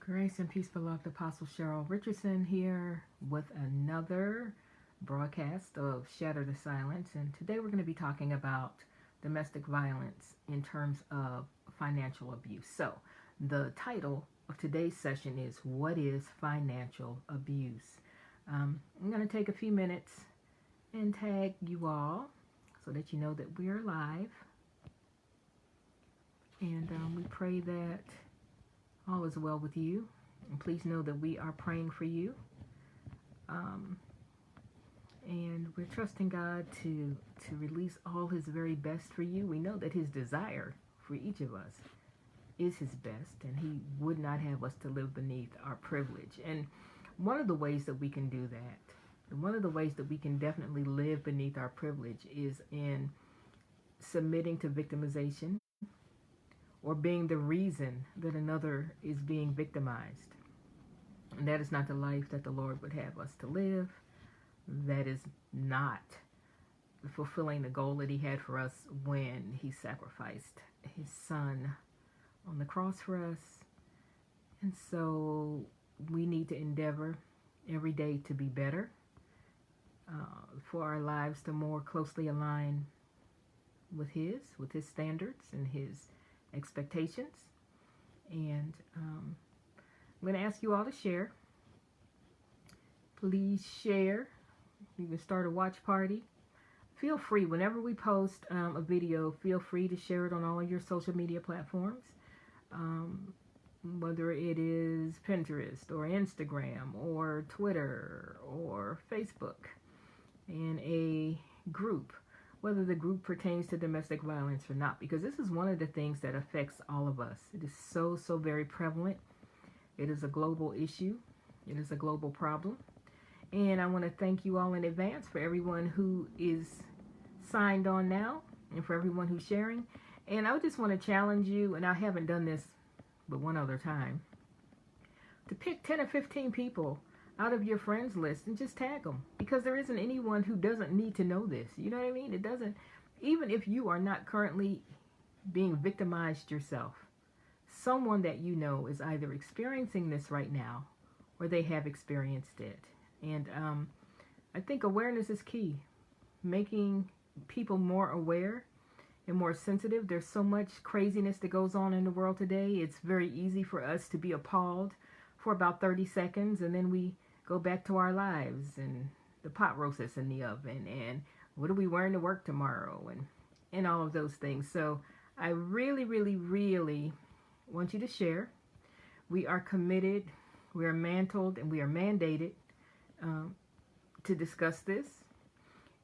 Grace and peace, beloved Apostle Cheryl Richardson here with another broadcast of Shatter the Silence. And today we're going to be talking about domestic violence in terms of financial abuse. So the title of today's session is, What is Financial Abuse? I'm going to take a few minutes and tag you all so that you know that we are live. And we pray that all is well with you, and please know that we are praying for you, and we're trusting God to release all His very best for you. We know that His desire for each of us is His best, and He would not have us to live beneath our privilege. And one of the ways that we can do that, one of the ways that we can definitely live beneath our privilege, is in submitting to victimization, or being the reason that another is being victimized. And that is not the life that the Lord would have us to live. That is not fulfilling the goal that He had for us when He sacrificed His Son on the cross for us. And so we need to endeavor every day to be better, for our lives to more closely align with His standards and His expectations. And I'm going to ask you all to share. Please share. You can start a watch party. Feel free, whenever we post a video, feel free to share it on all of your social media platforms, whether it is Pinterest or Instagram or Twitter or Facebook, in a group, whether the group pertains to domestic violence or not, because this is one of the things that affects all of us. It is so very prevalent. It is a global issue. It is a global problem. And I want to thank you all in advance for everyone who is signed on now and for everyone who's sharing. And I just want to challenge you, and I haven't done this but one other time, to pick 10 or 15 people out of your friends list and just tag them, because there isn't anyone who doesn't need to know this. You know what I mean? It doesn't, even if you are not currently being victimized yourself, someone that you know is either experiencing this right now or they have experienced it. And I think awareness is key, making people more aware and more sensitive. There's so much craziness that goes on in the world today. It's very easy for us to be appalled for about 30 seconds, and then we go back to our lives and the pot roast that's in the oven and what are we wearing to work tomorrow and all of those things. So I really want you to share. We are committed, we are mantled, and we are mandated to discuss this.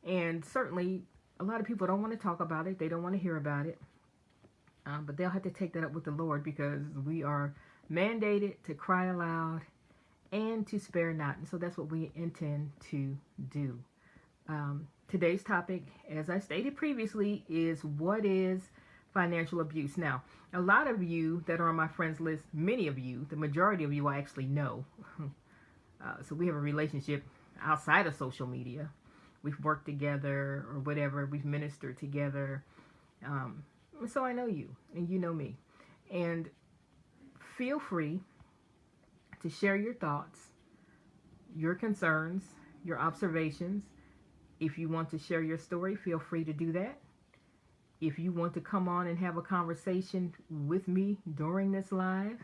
And certainly a lot of people don't want to talk about it. They don't want to hear about it. But they'll have to take that up with the Lord, because we are mandated to cry aloud and to spare not. And so that's what we intend to do. Today's topic, as I stated previously, is what is financial abuse. Now, a lot of you that are on my friends list, many of you, the majority of you I actually know. So we have a relationship outside of social media. We've worked together or whatever. We've ministered together. So I know you and you know me. And feel free to share your thoughts, your concerns, your observations. If you want to share your story, feel free to do that. If you want to come on and have a conversation with me during this live,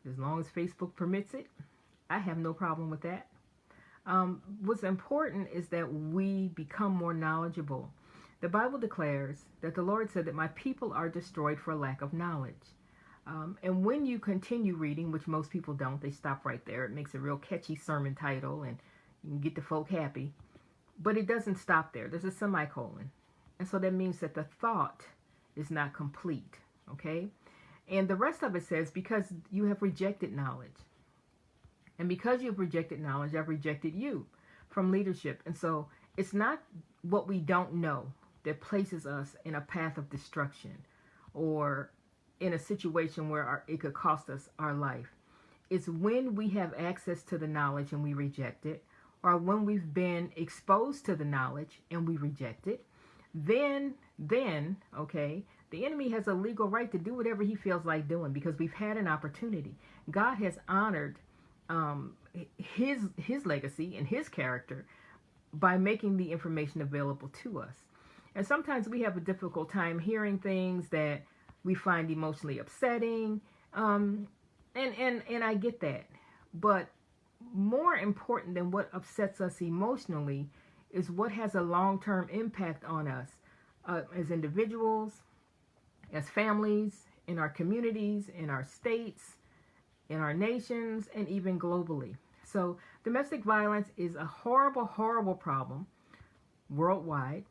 as long as Facebook permits it, I have no problem with that. What's important is that we become more knowledgeable. The Bible declares that the Lord said that my people are destroyed for lack of knowledge. And when you continue reading, which most people don't, they stop right there. It makes a real catchy sermon title and you can get the folk happy. But it doesn't stop there. There's a semicolon. And so that means that the thought is not complete. Okay? And the rest of it says, because you have rejected knowledge. And because you've rejected knowledge, I've rejected you from leadership. And so it's not what we don't know that places us in a path of destruction or in a situation where it could cost us our life. It's when we have access to the knowledge and we reject it, or when we've been exposed to the knowledge and we reject it, then, okay, The enemy has a legal right to do whatever he feels like doing because we've had an opportunity. God has honored his legacy and his character by making the information available to us. And sometimes we have a difficult time hearing things that we find emotionally upsetting. And I get that. But more important than what upsets us emotionally is what has a long-term impact on us as individuals, as families, in our communities, in our states, in our nations, and even globally. So domestic violence is a horrible, horrible problem worldwide.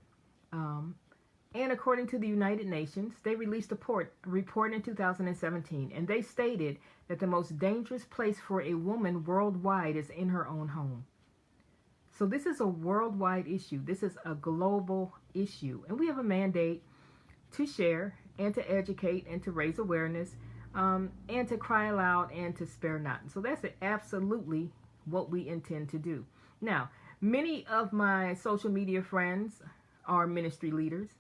And according to the United Nations, they released a report in 2017, and they stated that the most dangerous place for a woman worldwide is in her own home. So this is a worldwide issue. This is a global issue. And we have a mandate to share and to educate and to raise awareness and to cry aloud and to spare not. So that's absolutely what we intend to do. Now, many of my social media friends are ministry leaders.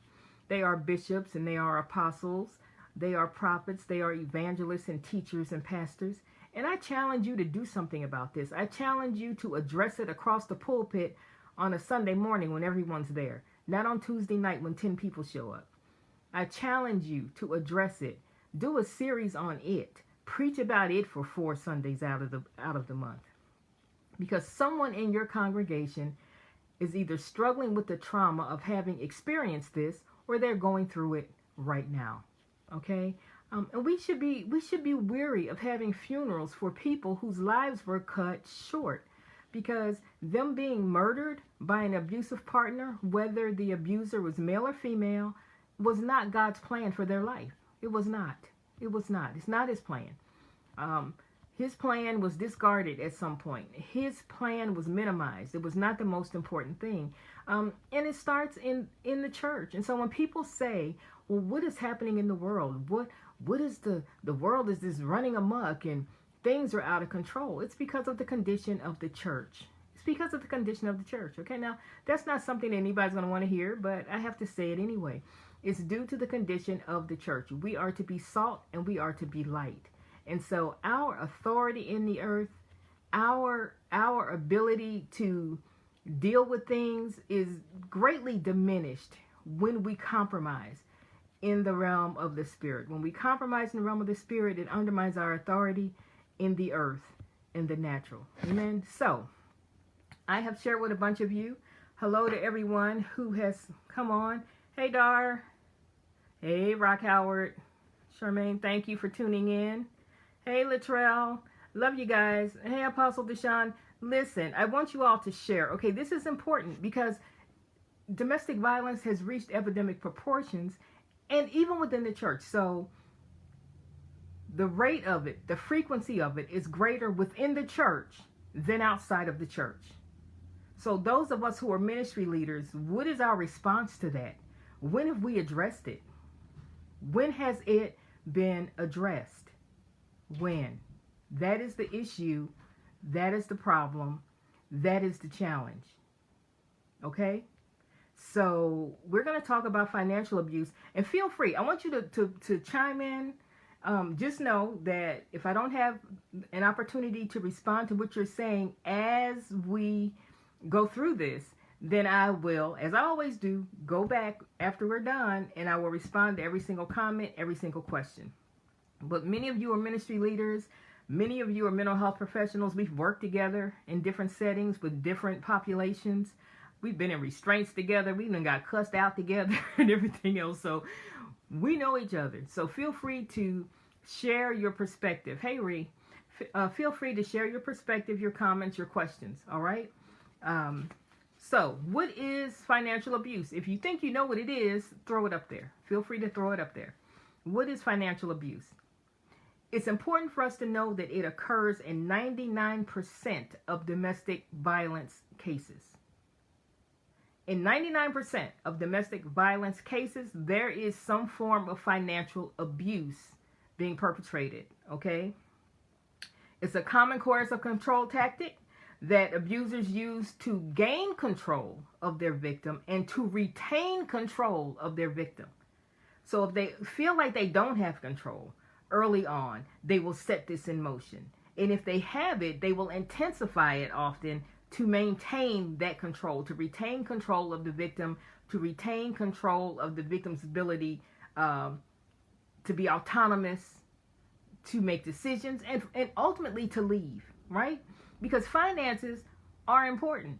They are bishops and they are apostles. They are prophets. They are evangelists and teachers and pastors. And I challenge you to do something about this. I challenge you to address it across the pulpit on a Sunday morning when everyone's there, not on Tuesday night when 10 people show up. I challenge you to address it. Do a series on it. Preach about it for 4 Sundays out of the month. Because someone in your congregation is either struggling with the trauma of having experienced this or they're going through it right now. Okay? And we should be weary of having funerals for people whose lives were cut short, because them being murdered by an abusive partner, whether the abuser was male or female, was not God's plan for their life. It was not. It was not. It's not his plan. His plan was discarded at some point. His plan was minimized. It was not the most important thing. And it starts in the church. And so when people say, well, what is happening in the world? What is the world is this running amok and things are out of control? It's because of the condition of the church. It's because of the condition of the church. Okay, now that's not something that anybody's going to want to hear, but I have to say it anyway. It's due to the condition of the church. We are to be salt and we are to be light. And so our authority in the earth, our ability to deal with things is greatly diminished when we compromise in the realm of the spirit. When we compromise in the realm of the spirit, it undermines our authority in the earth, in the natural. Amen. So I have shared with a bunch of you. Hello to everyone who has come on. Hey, Dar. Hey, Rock Howard. Charmaine, thank you for tuning in. Hey, Latrell. Love you guys. Hey, Apostle Deshaun. Listen, I want you all to share. Okay, this is important because domestic violence has reached epidemic proportions, and even within the church. So the rate of it, the frequency of it is greater within the church than outside of the church. So those of us who are ministry leaders, what is our response to that? When have we addressed it? When has it been addressed? When? That is the issue. That is the problem. That is the challenge. Okay? So we're going to talk about financial abuse. And feel free. I want you to chime in. Just know that if I don't have an opportunity to respond to what you're saying as we go through this, then I will, as I always do, go back after we're done and I will respond to every single comment, every single question. But many of you are ministry leaders. Many of you are mental health professionals. We've worked together in different settings with different populations. We've been in restraints together. We even got cussed out together and everything else. So we know each other. So feel free to share your perspective. Hey, Ree, feel free to share your perspective, your comments, your questions. All right. So what is financial abuse? If you think you know what it is, throw it up there. Feel free to throw it up there. What is financial abuse? It's important for us to know that it occurs in 99% of domestic violence cases. In 99% of domestic violence cases, there is some form of financial abuse being perpetrated, okay? It's a common coercive of control tactic that abusers use to gain control of their victim and to retain control of their victim. So if they feel like they don't have control early on, they will set this in motion. And if they have it, they will intensify it often to maintain that control, to retain control of the victim, to retain control of the victim's ability to be autonomous, to make decisions, and ultimately to leave, right? Because finances are important.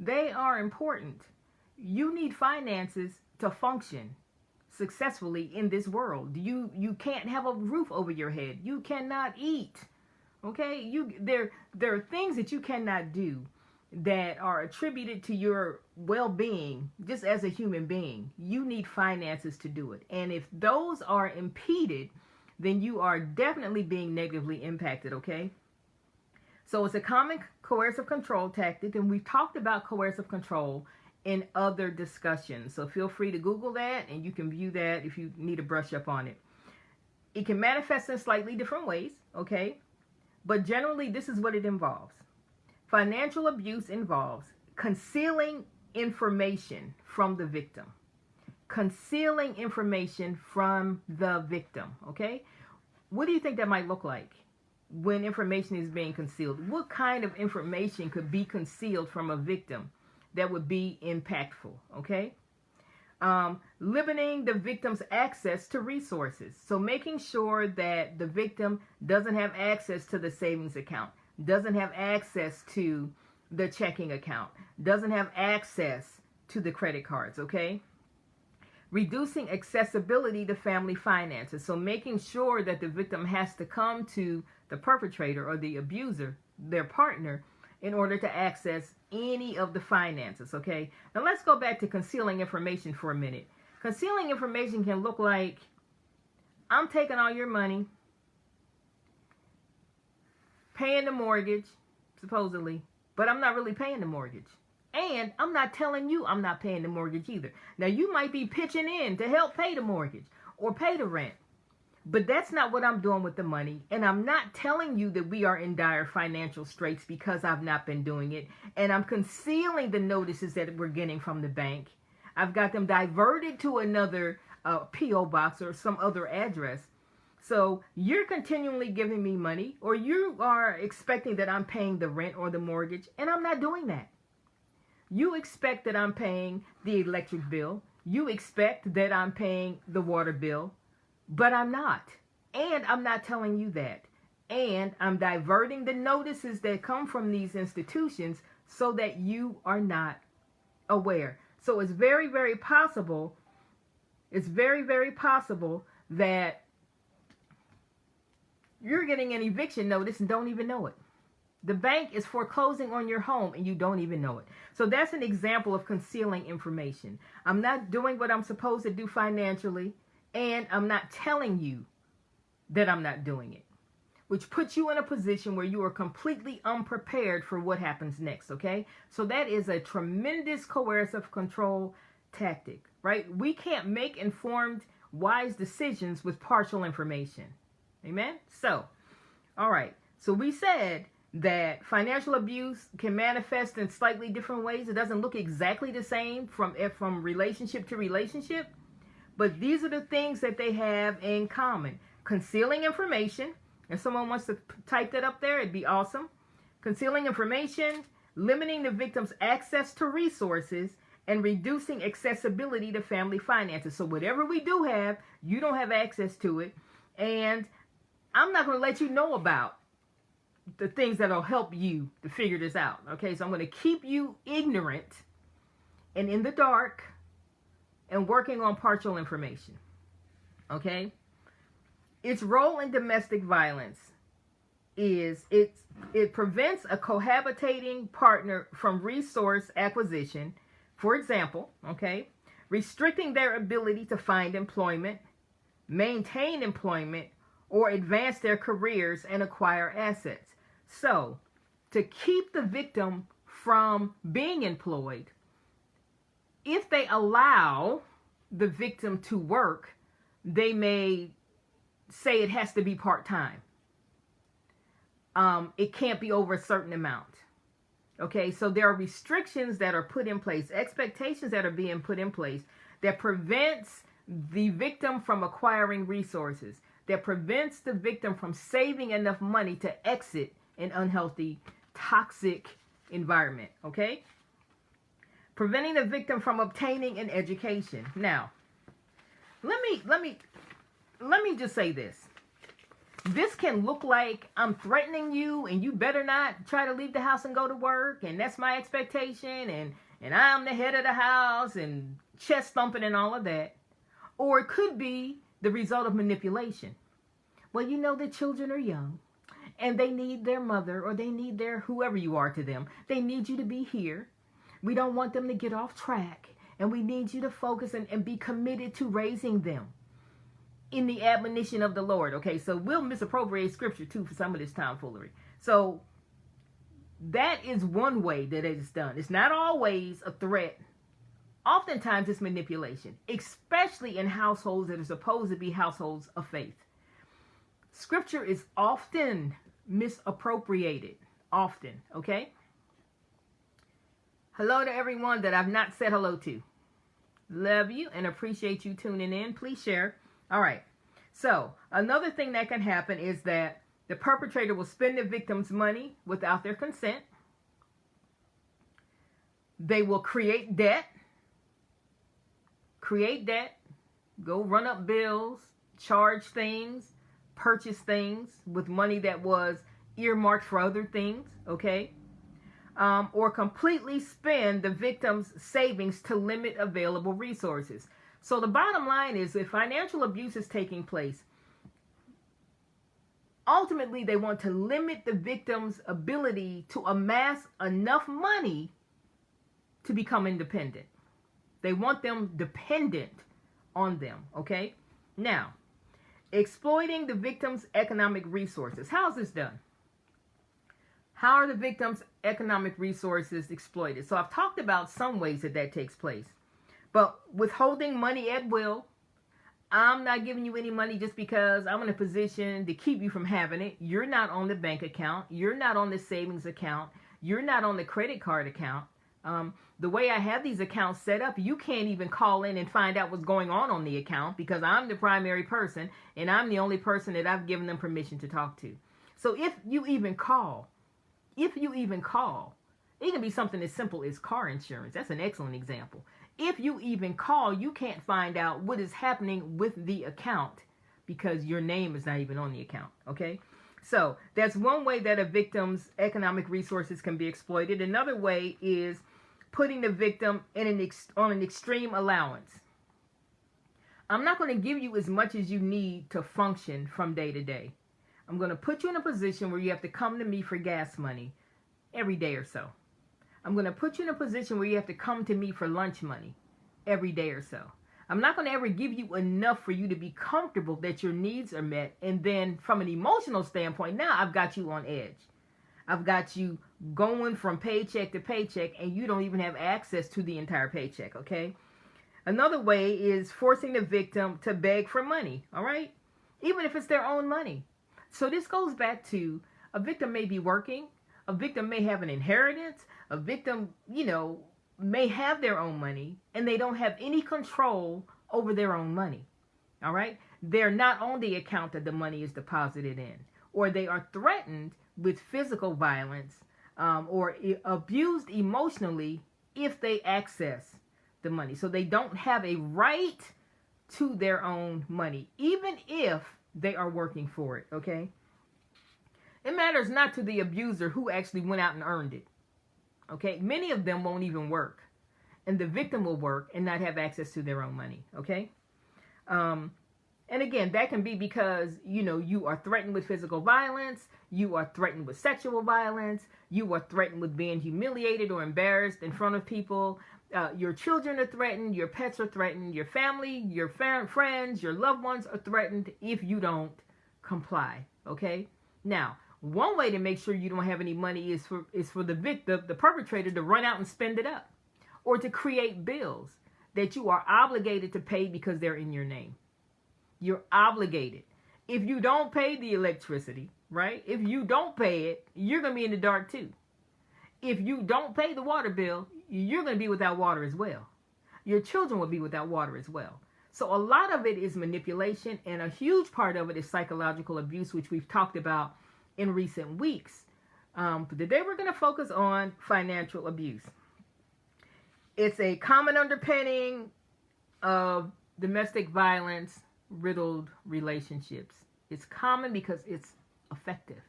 They are important. You need finances to function successfully in this world. You can't have a roof over your head. You cannot eat. Okay? There are things that you cannot do that are attributed to your well-being just as a human being. You need finances to do it. And if those are impeded, then you are definitely being negatively impacted, okay? So it's a common coercive control tactic, and we've talked about coercive control in other discussions. So feel free to Google that, and you can view that if you need to brush up on it. It can manifest in slightly different ways, okay? But generally, this is what it involves. Financial abuse involves concealing information from the victim. Concealing information from the victim, okay? What do you think that might look like when information is being concealed? What kind of information could be concealed from a victim that would be impactful, okay? Limiting the victim's access to resources. So making sure that the victim doesn't have access to the savings account, doesn't have access to the checking account, doesn't have access to the credit cards, okay? Reducing accessibility to family finances. So making sure that the victim has to come to the perpetrator or the abuser, their partner, in order to access any of the finances, okay? Now let's go back to concealing information for a minute. Concealing information can look like, I'm taking all your money, paying the mortgage, supposedly, but I'm not really paying the mortgage. And I'm not telling you I'm not paying the mortgage either. Now, you might be pitching in to help pay the mortgage or pay the rent, but that's not what I'm doing with the money. And I'm not telling you that we are in dire financial straits because I've not been doing it. And I'm concealing the notices that we're getting from the bank. I've got them diverted to another P.O. box or some other address. So you're continually giving me money, or you are expecting that I'm paying the rent or the mortgage, and I'm not doing that. You expect that I'm paying the electric bill. You expect that I'm paying the water bill, but I'm not. And I'm not telling you that. And I'm diverting the notices that come from these institutions so that you are not aware. So it's very, very possible. It's very, very possible that you're getting an eviction notice and don't even know it. The bank is foreclosing on your home and you don't even know it. So that's an example of concealing information. I'm not doing what I'm supposed to do financially, and I'm not telling you that I'm not doing it, which puts you in a position where you are completely unprepared for what happens next, okay? So that is a tremendous coercive control tactic, right? We can't make informed, wise decisions with partial information. Amen? So, all right. So we said that financial abuse can manifest in slightly different ways. It doesn't look exactly the same from relationship to relationship, but these are the things that they have in common. Concealing information. If someone wants to type that up there, it'd be awesome. Concealing information, limiting the victim's access to resources, and reducing accessibility to family finances. So whatever we do have, you don't have access to it, and I'm not going to let you know about the things that will help you to figure this out. Okay, so I'm going to keep you ignorant and in the dark and working on partial information. Okay, its role in domestic violence is it prevents a cohabitating partner from resource acquisition. For example, okay, restricting their ability to find employment, maintain employment, or advance their careers and acquire assets. So, to keep the victim from being employed, if they allow the victim to work, they may say it has to be part-time. It can't be over a certain amount. Okay, so there are restrictions that are put in place, expectations that are being put in place that prevents the victim from acquiring resources, that prevents the victim from saving enough money to exit an unhealthy, toxic environment, okay? Preventing the victim from obtaining an education. Now, let me just say this. This can look like I'm threatening you and you better not try to leave the house and go to work, and that's my expectation, and I'm the head of the house, and chest thumping and all of that. Or it could be the result of manipulation. Well, you know the children are young and they need their mother, or they need their whoever you are to them. They need you to be here. We don't want them to get off track, and we need you to focus and be committed to raising them in the admonition of the Lord. Okay, so we'll misappropriate scripture too for some of this tomfoolery. So that is one way that it is done. It's not always a threat. Oftentimes it's manipulation, especially in households that are supposed to be households of faith. Scripture is often misappropriated. Often, okay? Hello to everyone that I've not said hello to. Love you and appreciate you tuning in. Please share. All right. So another thing that can happen is that the perpetrator will spend the victim's money without their consent. They will create debt, go run up bills, charge things, purchase things with money that was earmarked for other things, okay? Or completely spend the victim's savings to limit available resources. So the bottom line is, if financial abuse is taking place, ultimately they want to limit the victim's ability to amass enough money to become independent. They want them dependent on them, okay? Now, exploiting the victim's economic resources. How is this done? How are the victim's economic resources exploited? So I've talked about some ways that takes place. But withholding money at will, I'm not giving you any money just because I'm in a position to keep you from having it. You're not on the bank account. You're not on the savings account. You're not on the credit card account. The way I have these accounts set up, you can't even call in and find out what's going on the account, because I'm the primary person and I'm the only person that I've given them permission to talk to. So if you even call, it can be something as simple as car insurance. That's an excellent example. If you even call, you can't find out what is happening with the account because your name is not even on the account, okay? So that's one way that a victim's economic resources can be exploited. Another way is putting the victim on an extreme allowance. I'm not going to give you as much as you need to function from day to day. I'm going to put you in a position where you have to come to me for gas money every day or so. I'm going to put you in a position where you have to come to me for lunch money every day or so. I'm not going to ever give you enough for you to be comfortable that your needs are met. And then from an emotional standpoint, now I've got you on edge. I've got you going from paycheck to paycheck, and you don't even have access to the entire paycheck, okay? Another way is forcing the victim to beg for money, all right? Even if it's their own money. So this goes back to a victim may be working, a victim may have an inheritance, a victim, may have their own money, and they don't have any control over their own money, all right? They're not on the account that the money is deposited in, or they are threatened with physical violence or abused emotionally if they access the money. So they don't have a right to their own money, even if they are working for it, okay? It matters not to the abuser who actually went out and earned it, okay? Many of them won't even work, and the victim will work and not have access to their own money, okay? And again, that can be because, you are threatened with physical violence, you are threatened with sexual violence, you are threatened with being humiliated or embarrassed in front of people, your children are threatened, your pets are threatened, your family, your friends, your loved ones are threatened if you don't comply, okay? Now, one way to make sure you don't have any money is for the perpetrator to run out and spend it up, or to create bills that you are obligated to pay because they're in your name. You're obligated. If you don't pay the electricity, right? If you don't pay it, you're going to be in the dark too. If you don't pay the water bill, you're going to be without water as well. Your children will be without water as well. So a lot of it is manipulation, and a huge part of it is psychological abuse, which we've talked about in recent weeks. But today we're going to focus on financial abuse. It's a common underpinning of domestic violence riddled relationships. It's common because it's effective.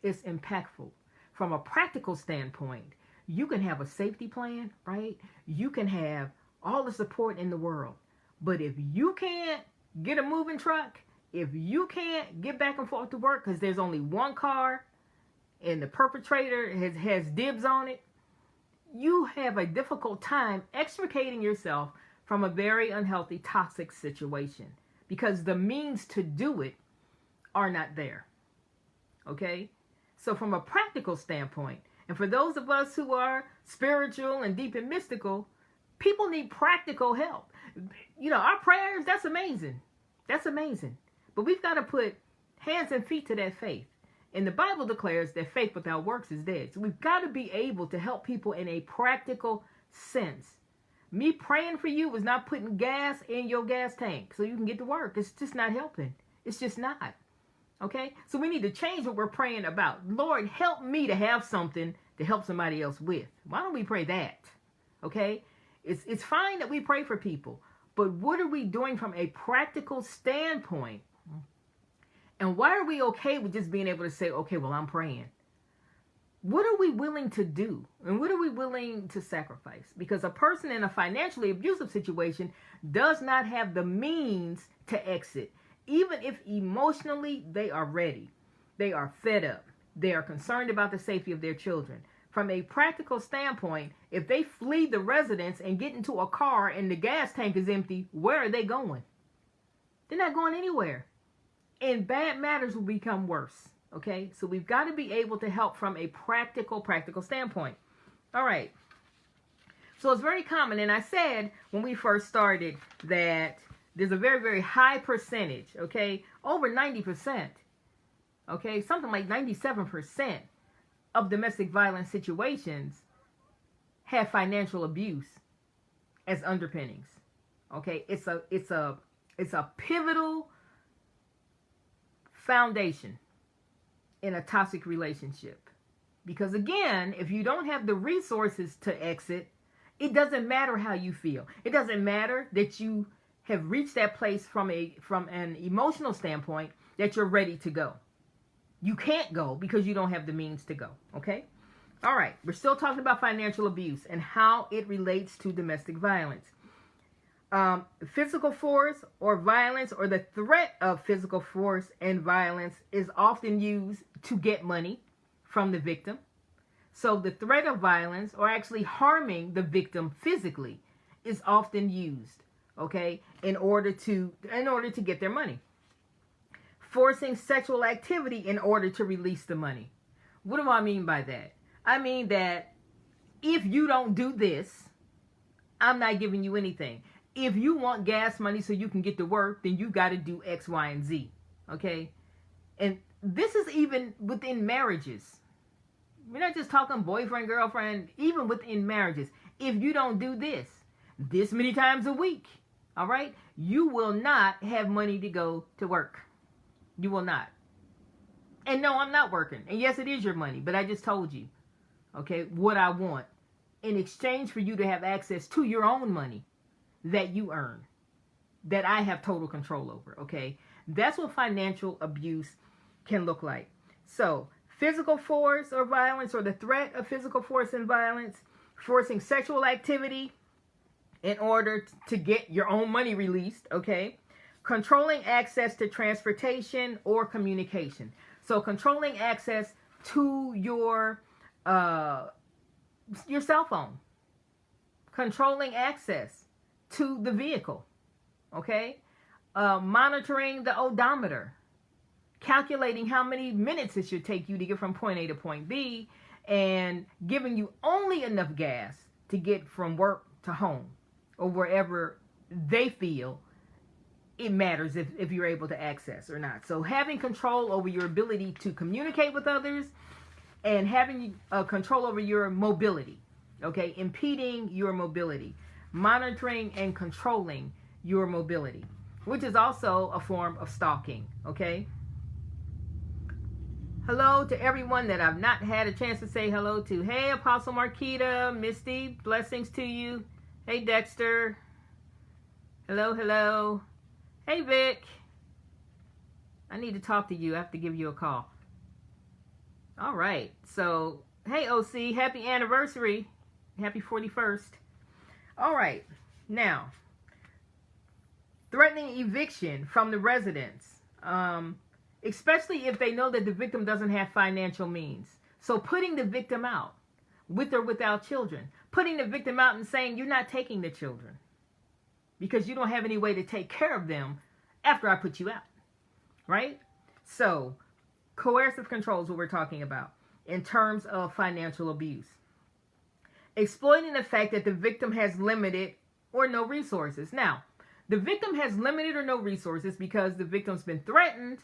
It's impactful. From a practical standpoint, you can have a safety plan, right? You can have all the support in the world. But if you can't get a moving truck, if you can't get back and forth to work because there's only one car and the perpetrator has dibs on it, you have a difficult time extricating yourself from a very unhealthy, toxic situation because the means to do it are not there. Okay? So from a practical standpoint, and for those of us who are spiritual and deep and mystical, people need practical help. You know, our prayers, that's amazing. That's amazing. But we've got to put hands and feet to that faith. And the Bible declares that faith without works is dead. So we've got to be able to help people in a practical sense. Me praying for you is not putting gas in your gas tank so you can get to work. It's just not helping. It's just not. Okay? So we need to change what we're praying about. Lord, help me to have something to help somebody else with. Why don't we pray that? Okay? It's fine that we pray for people, but what are we doing from a practical standpoint? And why are we okay with just being able to say, okay, well, I'm praying? What are we willing to do? And what are we willing to sacrifice? Because a person in a financially abusive situation does not have the means to exit. Even if emotionally they are ready, they are fed up, they are concerned about the safety of their children. From a practical standpoint, if they flee the residence and get into a car and the gas tank is empty, where are they going? They're not going anywhere. And bad matters will become worse. Okay? So we've got to be able to help from a practical standpoint. All right. So it's very common. And I said when we first started that there's a very, very high percentage, okay? Over 90%, okay? Something like 97% of domestic violence situations have financial abuse as underpinnings, okay? It's a pivotal foundation in a toxic relationship. Because again, if you don't have the resources to exit, it doesn't matter how you feel. It doesn't matter that you have reached that place from an emotional standpoint that you're ready to go. You can't go because you don't have the means to go. Okay? All right. We're still talking about financial abuse and how it relates to domestic violence. Physical force or violence or the threat of physical force and violence is often used to get money from the victim. So the threat of violence or actually harming the victim physically is often used, okay, in order to get their money. Forcing sexual activity in order to release the money. What do I mean by that? I mean that if you don't do this, I'm not giving you anything. If you want gas money so you can get to work, then you got to do X, Y, and Z. Okay? And this is even within marriages. We're not just talking boyfriend, girlfriend, even within marriages. If you don't do this many times a week, all right, you will not have money to go to work. You will not. And no, I'm not working. And yes, it is your money, but I just told you, okay, what I want in exchange for you to have access to your own money that you earn, that I have total control over, okay? That's what financial abuse can look like. So, physical force or violence or the threat of physical force and violence, forcing sexual activity in order to get your own money released, okay? Controlling access to transportation or communication. So, controlling access to your cell phone. Controlling access to the vehicle, okay? Monitoring the odometer, calculating how many minutes it should take you to get from point A to point B, and giving you only enough gas to get from work to home, or wherever they feel it matters if you're able to access or not. So having control over your ability to communicate with others, and having control over your mobility, okay? Impeding your mobility. Monitoring and controlling your mobility, which is also a form of stalking, okay? Hello to everyone that I've not had a chance to say hello to. Hey, Apostle Marquita, Misty, blessings to you. Hey, Dexter. Hello, hello. Hey, Vic. I need to talk to you. I have to give you a call. All right. So, hey, OC, happy anniversary. Happy 41st. All right. Now, threatening eviction from the residence. Especially if they know that the victim doesn't have financial means. So putting the victim out, with or without children. Putting the victim out and saying, you're not taking the children because you don't have any way to take care of them after I put you out, right? So coercive control is what we're talking about in terms of financial abuse. Exploiting the fact that the victim has limited or no resources. Now, the victim has limited or no resources because the victim's been threatened,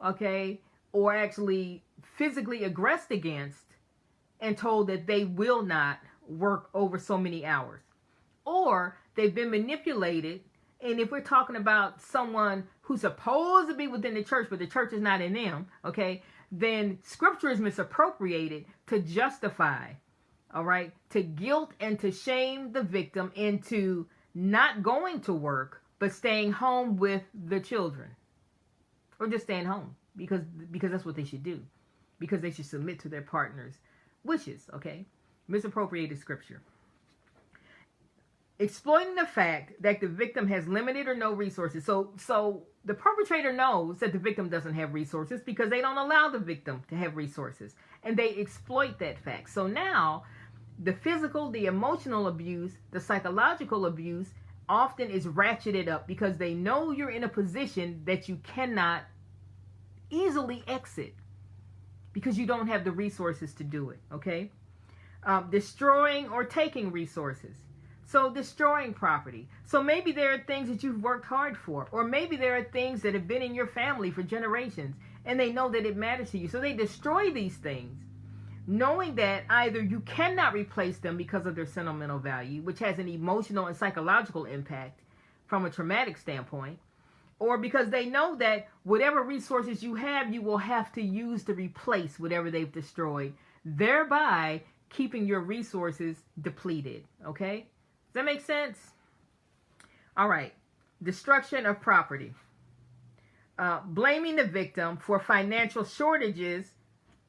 okay, or actually physically aggressed against and told that they will not work over so many hours. Or they've been manipulated, and if we're talking about someone who's supposed to be within the church, but the church is not in them, okay, then scripture is misappropriated to justify, all right, to guilt and to shame the victim into not going to work, but staying home with the children. Or just staying home because that's what they should do. Because they should submit to their partner's wishes, okay? Misappropriated scripture. Exploiting the fact that the victim has limited or no resources. So the perpetrator knows that the victim doesn't have resources because they don't allow the victim to have resources. And they exploit that fact. So now the physical, the emotional abuse, the psychological abuse often is ratcheted up because they know you're in a position that you cannot easily exit because you don't have the resources to do it, okay? Destroying or taking resources. So destroying property. So maybe there are things that you've worked hard for, or maybe there are things that have been in your family for generations and they know that it matters to you. So they destroy these things, knowing that either you cannot replace them because of their sentimental value, which has an emotional and psychological impact from a traumatic standpoint, or because they know that whatever resources you have, you will have to use to replace whatever they've destroyed, thereby keeping your resources depleted, okay? Does that make sense? All right. Destruction of property. Blaming the victim for financial shortages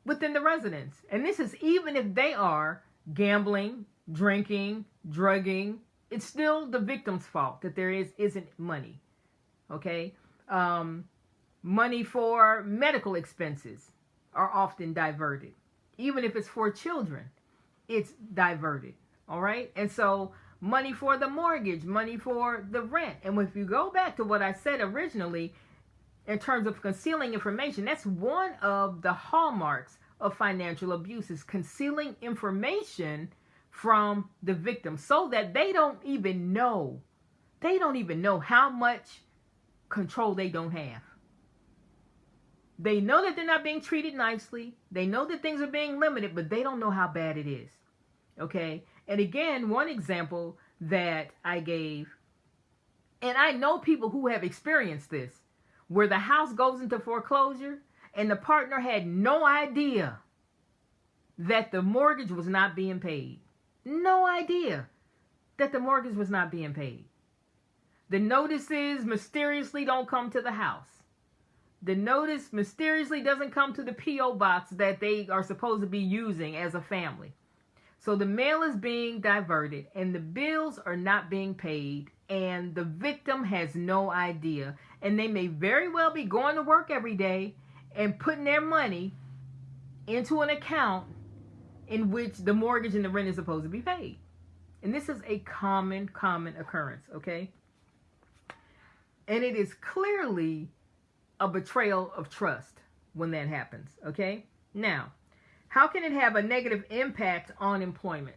within the residence. And this is even if they are gambling, drinking, drugging. It's still the victim's fault that there isn't money. Okay? Money for medical expenses are often diverted. Even if it's for children, it's diverted. All right? And so money for the mortgage, money for the rent. And if you go back to what I said originally, in terms of concealing information, that's one of the hallmarks of financial abuse, is concealing information from the victim so that they don't even know how much control they don't have. They know that they're not being treated nicely. They know that things are being limited, but they don't know how bad it is. Okay? And again, one example that I gave, and I know people who have experienced this, where the house goes into foreclosure and the partner had no idea that the mortgage was not being paid. No idea that the mortgage was not being paid. The notices mysteriously don't come to the house. The notice mysteriously doesn't come to the P.O. box that they are supposed to be using as a family. So the mail is being diverted and the bills are not being paid and the victim has no idea. And they may very well be going to work every day and putting their money into an account in which the mortgage and the rent is supposed to be paid. And this is a common occurrence, okay? And it is clearly a betrayal of trust when that happens, okay? Now, how can it have a negative impact on employment?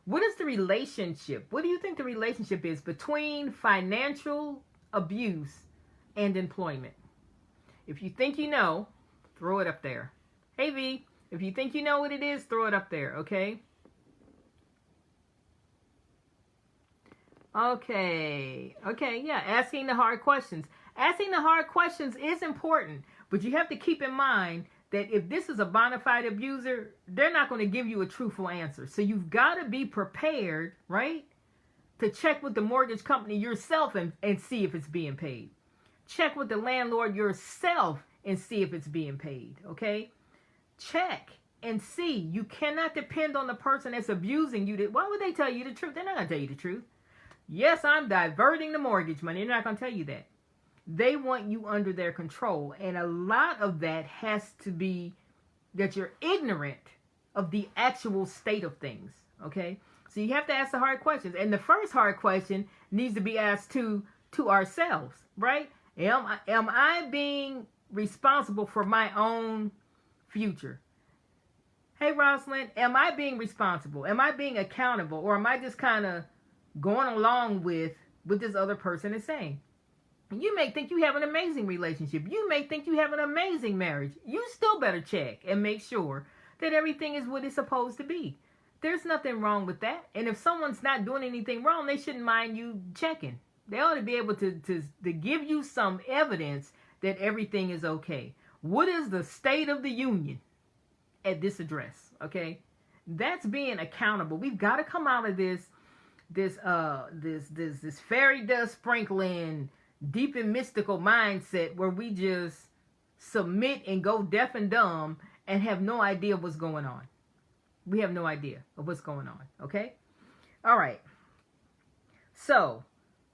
What is the relationship? What do you think the relationship is between financial abuse and employment? If you think you know, throw it up there. Hey V, if you think you know what it is, throw it up there, okay? Okay. Okay, yeah, asking the hard questions. Asking the hard questions is important, but you have to keep in mind that if this is a bona fide abuser, they're not going to give you a truthful answer. So you've got to be prepared, right, to check with the mortgage company yourself and see if it's being paid. Check with the landlord yourself and see if it's being paid, okay? Check and see. You cannot depend on the person that's abusing you. Why would they tell you the truth? They're not going to tell you the truth. Yes, I'm diverting the mortgage money. They're not going to tell you that. They want you under their control. And a lot of that has to be that you're ignorant of the actual state of things, okay? So you have to ask the hard questions. And the first hard question needs to be asked to ourselves, right? Am I being responsible for my own future? Hey, Rosalind, am I being responsible? Am I being accountable? Or am I just kind of going along with what this other person is saying? You may think you have an amazing relationship. You may think you have an amazing marriage. You still better check and make sure that everything is what it's supposed to be. There's nothing wrong with that. And if someone's not doing anything wrong, they shouldn't mind you checking. They ought to be able to give you some evidence that everything is okay. What is the state of the union at this address? Okay, that's being accountable. We've got to come out of this fairy dust sprinkling, deep and mystical mindset where we just submit and go deaf and dumb and have no idea what's going on. We have no idea of what's going on. Okay, all right. So,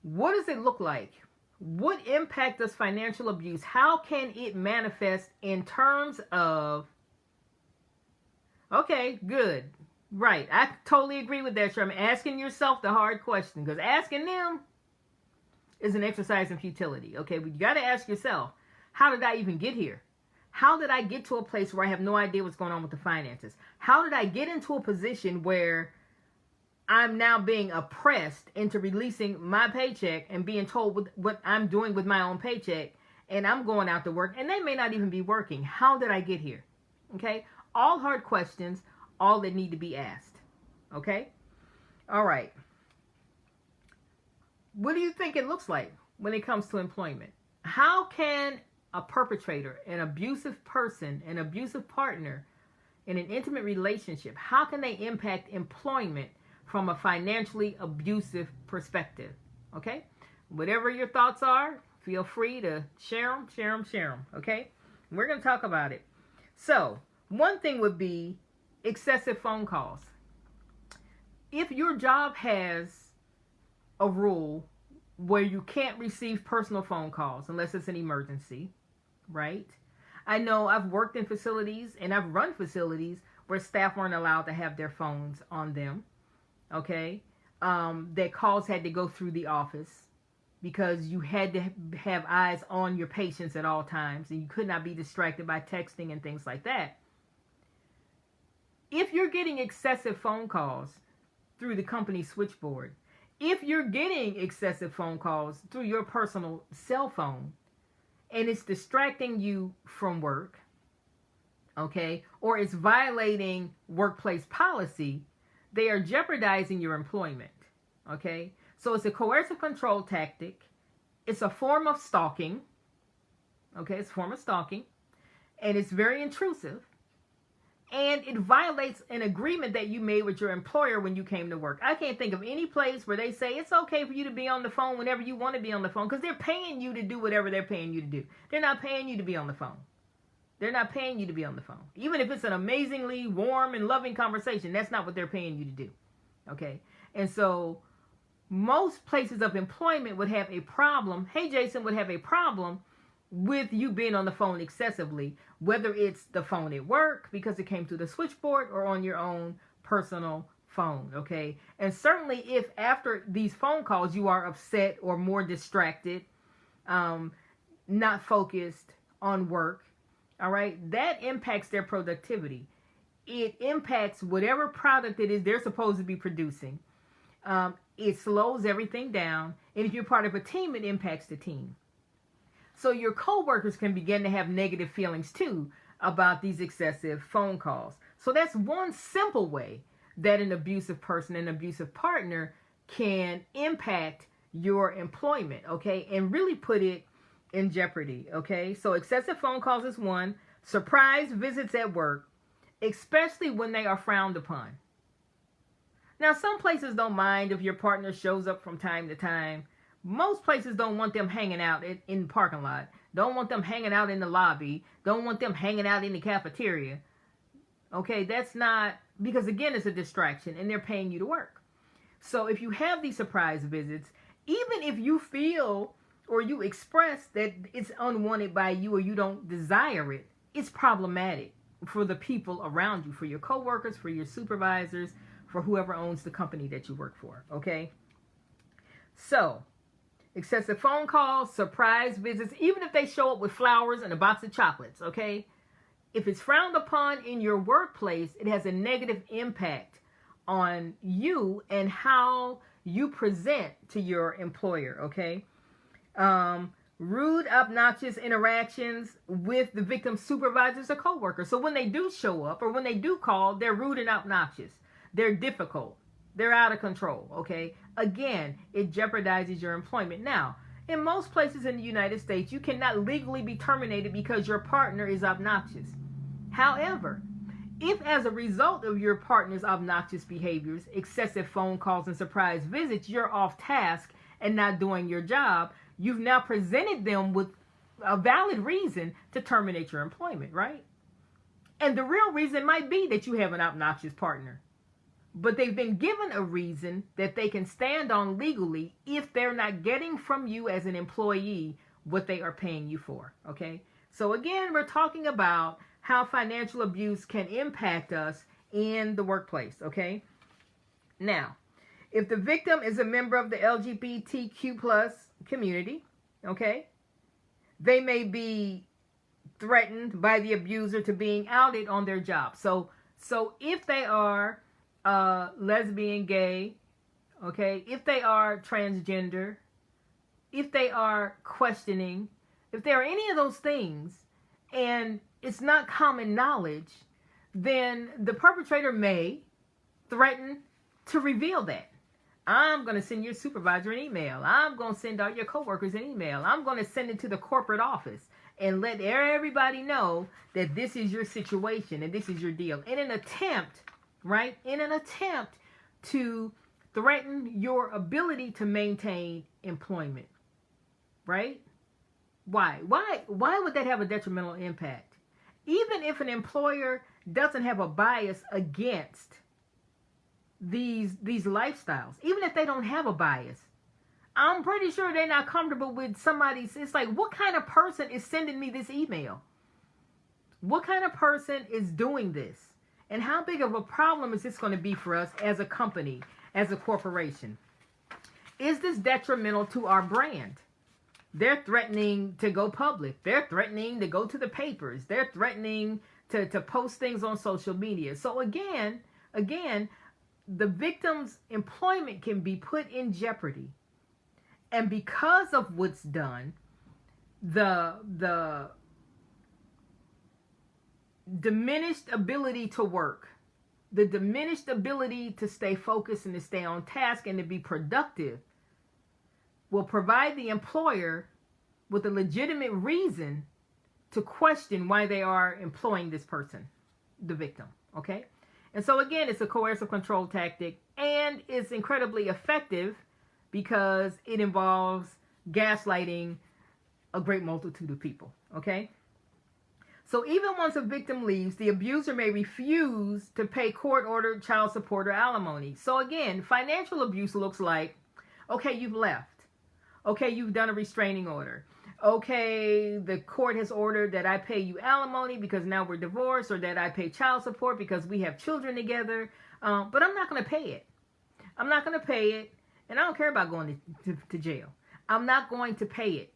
what does it look like? What impact does financial abuse? How can it manifest in terms of? Okay, good. Right. I totally agree with that, Sherman. Asking yourself the hard question, because asking them is an exercise in futility. Okay, but you got to ask yourself, how did I even get here? How did I get to a place where I have no idea what's going on with the finances? How did I get into a position where I'm now being oppressed into releasing my paycheck and being told what I'm doing with my own paycheck, and I'm going out to work, and they may not even be working? How did I get here? Okay, all hard questions, all that need to be asked. Okay, all right. What do you think it looks like when it comes to employment? How can a perpetrator, an abusive person, an abusive partner in an intimate relationship, how can they impact employment from a financially abusive perspective? Okay? Whatever your thoughts are, feel free to share them. Okay? We're going to talk about it. So, one thing would be excessive phone calls. If your job has a rule where you can't receive personal phone calls unless it's an emergency, right? I know I've worked in facilities and I've run facilities where staff weren't allowed to have their phones on them. Okay, that calls had to go through the office because you had to have eyes on your patients at all times, and you could not be distracted by texting and things like that. If you're getting excessive phone calls through the company switchboard, if you're getting excessive phone calls through your personal cell phone, and it's distracting you from work, okay, or it's violating workplace policy, they are jeopardizing your employment, okay? So it's a coercive control tactic. It's a form of stalking, okay? It's a form of stalking, and it's very intrusive, and it violates an agreement that you made with your employer when you came to work. I can't think of any place where they say it's okay for you to be on the phone whenever you want to be on the phone, because they're paying you to do whatever they're paying you to do. They're not paying you to be on the phone. They're not paying you to be on the phone. Even if it's an amazingly warm and loving conversation, that's not what they're paying you to do. Okay? And so most places of employment would have a problem. Hey, Jason, would have a problem with you being on the phone excessively, whether it's the phone at work because it came through the switchboard or on your own personal phone. Okay? And certainly if after these phone calls you are upset or more distracted, not focused on work, all right, that impacts their productivity. It impacts whatever product it is they're supposed to be producing. It slows everything down. And if you're part of a team, it impacts the team. So your coworkers can begin to have negative feelings too about these excessive phone calls. So that's one simple way that an abusive person, an abusive partner can impact your employment, okay, and really put it in jeopardy, okay? So excessive phone calls is one. Surprise visits at work, especially when they are frowned upon. Now, some places don't mind if your partner shows up from time to time. Most places don't want them hanging out in the parking lot. Don't want them hanging out in the lobby. Don't want them hanging out in the cafeteria. Okay, that's not, because again, it's a distraction and they're paying you to work. So if you have these surprise visits, even if you feel or you express that it's unwanted by you or you don't desire it, it's problematic for the people around you, for your coworkers, for your supervisors, for whoever owns the company that you work for, okay? So, excessive phone calls, surprise visits, even if they show up with flowers and a box of chocolates, okay? If it's frowned upon in your workplace, it has a negative impact on you and how you present to your employer, okay? Rude, obnoxious interactions with the victim's supervisors or coworkers. So when they do show up or when they do call, they're rude and obnoxious. They're difficult. They're out of control, okay? Again, it jeopardizes your employment. Now, in most places in the United States, you cannot legally be terminated because your partner is obnoxious. However, if as a result of your partner's obnoxious behaviors, excessive phone calls and surprise visits, you're off task and not doing your job, you've now presented them with a valid reason to terminate your employment, right? And the real reason might be that you have an obnoxious partner. But they've been given a reason that they can stand on legally if they're not getting from you as an employee what they are paying you for, okay? So again, we're talking about how financial abuse can impact us in the workplace, okay? Now, if the victim is a member of the LGBTQ plus community, okay, they may be threatened by the abuser to being outed on their job. So if they are lesbian, gay, okay, if they are transgender, if they are questioning, if they are any of those things, and it's not common knowledge, then the perpetrator may threaten to reveal that. I'm going to send your supervisor an email. I'm going to send all your coworkers an email. I'm going to send it to the corporate office and let everybody know that this is your situation and this is your deal. In an attempt, right? In an attempt to threaten your ability to maintain employment, right? Why would that have a detrimental impact? Even if an employer doesn't have a bias against these lifestyles, even if they don't have a bias, I'm pretty sure they're not comfortable with somebody's. It's like, what kind of person is sending me this email? What kind of person is doing this? And how big of a problem is this going to be for us as a company, as a corporation? Is this detrimental to our brand? They're threatening to go public. They're threatening to go to the papers. They're threatening to post things on social media. So again, the victim's employment can be put in jeopardy. And because of what's done, the diminished ability to work, the diminished ability to stay focused and to stay on task and to be productive will provide the employer with a legitimate reason to question why they are employing this person, the victim, okay? And so again, it's a coercive control tactic, and it's incredibly effective because it involves gaslighting a great multitude of people, okay? So even once a victim leaves, the abuser may refuse to pay court-ordered child support or alimony. So again, financial abuse looks like, okay, you've left. Okay, you've done a restraining order. Okay, the court has ordered that I pay you alimony because now we're divorced, or that I pay child support because we have children together, but I'm not going to pay it. I'm not going to pay it, and I don't care about going to jail. I'm not going to pay it,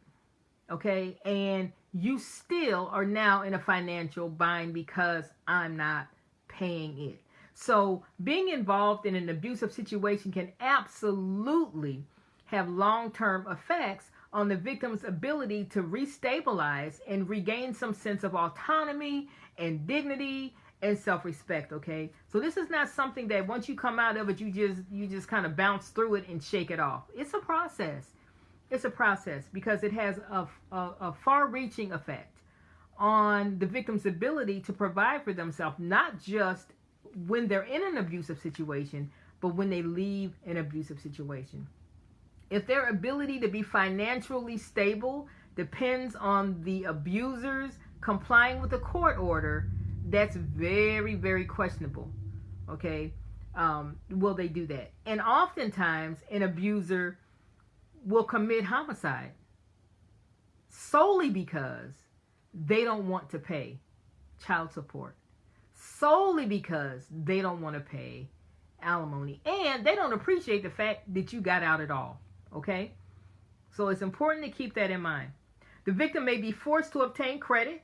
okay? And you still are now in a financial bind because I'm not paying it. So being involved in an abusive situation can absolutely have long-term effects on the victim's ability to restabilize and regain some sense of autonomy and dignity and self-respect, okay? So this is not something that once you come out of it, you just kind of bounce through it and shake it off. It's a process. It's a process because it has a far-reaching effect on the victim's ability to provide for themselves, not just when they're in an abusive situation, but when they leave an abusive situation. If their ability to be financially stable depends on the abusers complying with a court order, that's very, very questionable. Okay? Will they do that? And oftentimes, an abuser will commit homicide solely because they don't want to pay child support, solely because they don't want to pay alimony, and they don't appreciate the fact that you got out at all. Okay? So it's important to keep that in mind. The victim may be forced to obtain credit,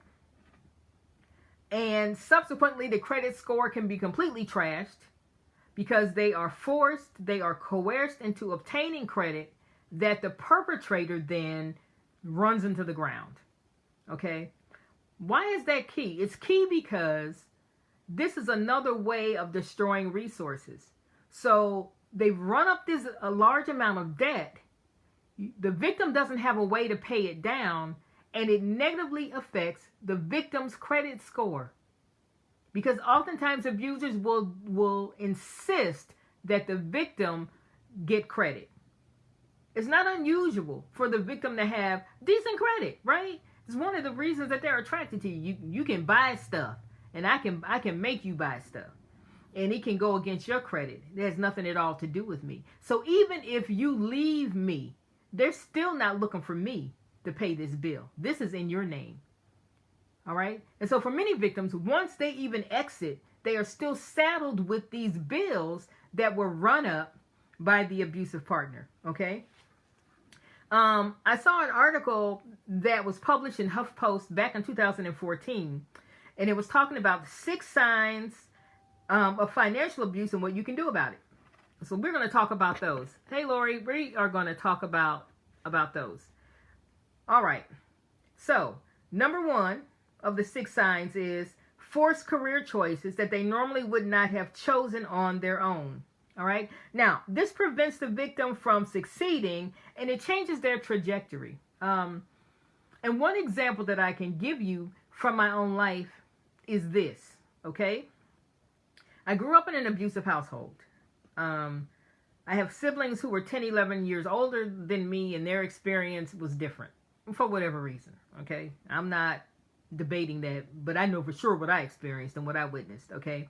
and subsequently the credit score can be completely trashed because they are coerced into obtaining credit that the perpetrator then runs into the ground. Okay? Why is that key? It's key because this is another way of destroying resources. So they've run up a large amount of debt. The victim doesn't have a way to pay it down, and it negatively affects the victim's credit score. Because oftentimes abusers will insist that the victim get credit. It's not unusual for the victim to have decent credit, right? It's one of the reasons that they're attracted to you. You can buy stuff, and I can make you buy stuff. And it can go against your credit. It has nothing at all to do with me. So even if you leave me, they're still not looking for me to pay this bill. This is in your name. All right? And so for many victims, once they even exit, they are still saddled with these bills that were run up by the abusive partner. Okay? I saw an article that was published in HuffPost back in 2014, and it was talking about 6 signs of financial abuse and what you can do about it. So we're going to talk about those. Hey, Lori, we are going to talk about those. All right. So number 1 of the 6 signs is forced career choices that they normally would not have chosen on their own. All right. Now, this prevents the victim from succeeding, and it changes their trajectory. And one example that I can give you from my own life is this. Okay. I grew up in an abusive household. I have siblings who were 10, 11 years older than me, and their experience was different for whatever reason. Okay. I'm not debating that, but I know for sure what I experienced and what I witnessed. Okay.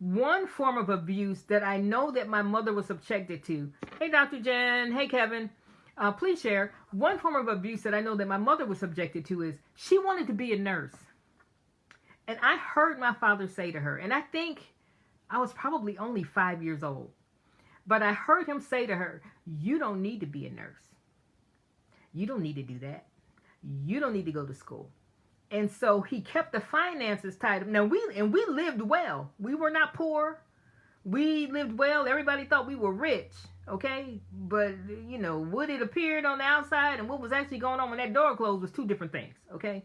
One form of abuse that I know that my mother was subjected to. Hey, Dr. Jen. Hey, Kevin. Please share. One form of abuse that I know that my mother was subjected to is she wanted to be a nurse. And I heard my father say to her, and I think I was probably only 5 years old, but I heard him say to her, you don't need to be a nurse. You don't need to do that. You don't need to go to school. And so he kept the finances tied up. Now, we lived well. We were not poor. We lived well. Everybody thought we were rich, okay? But, you know, what it appeared on the outside and what was actually going on when that door closed was 2 different things, okay?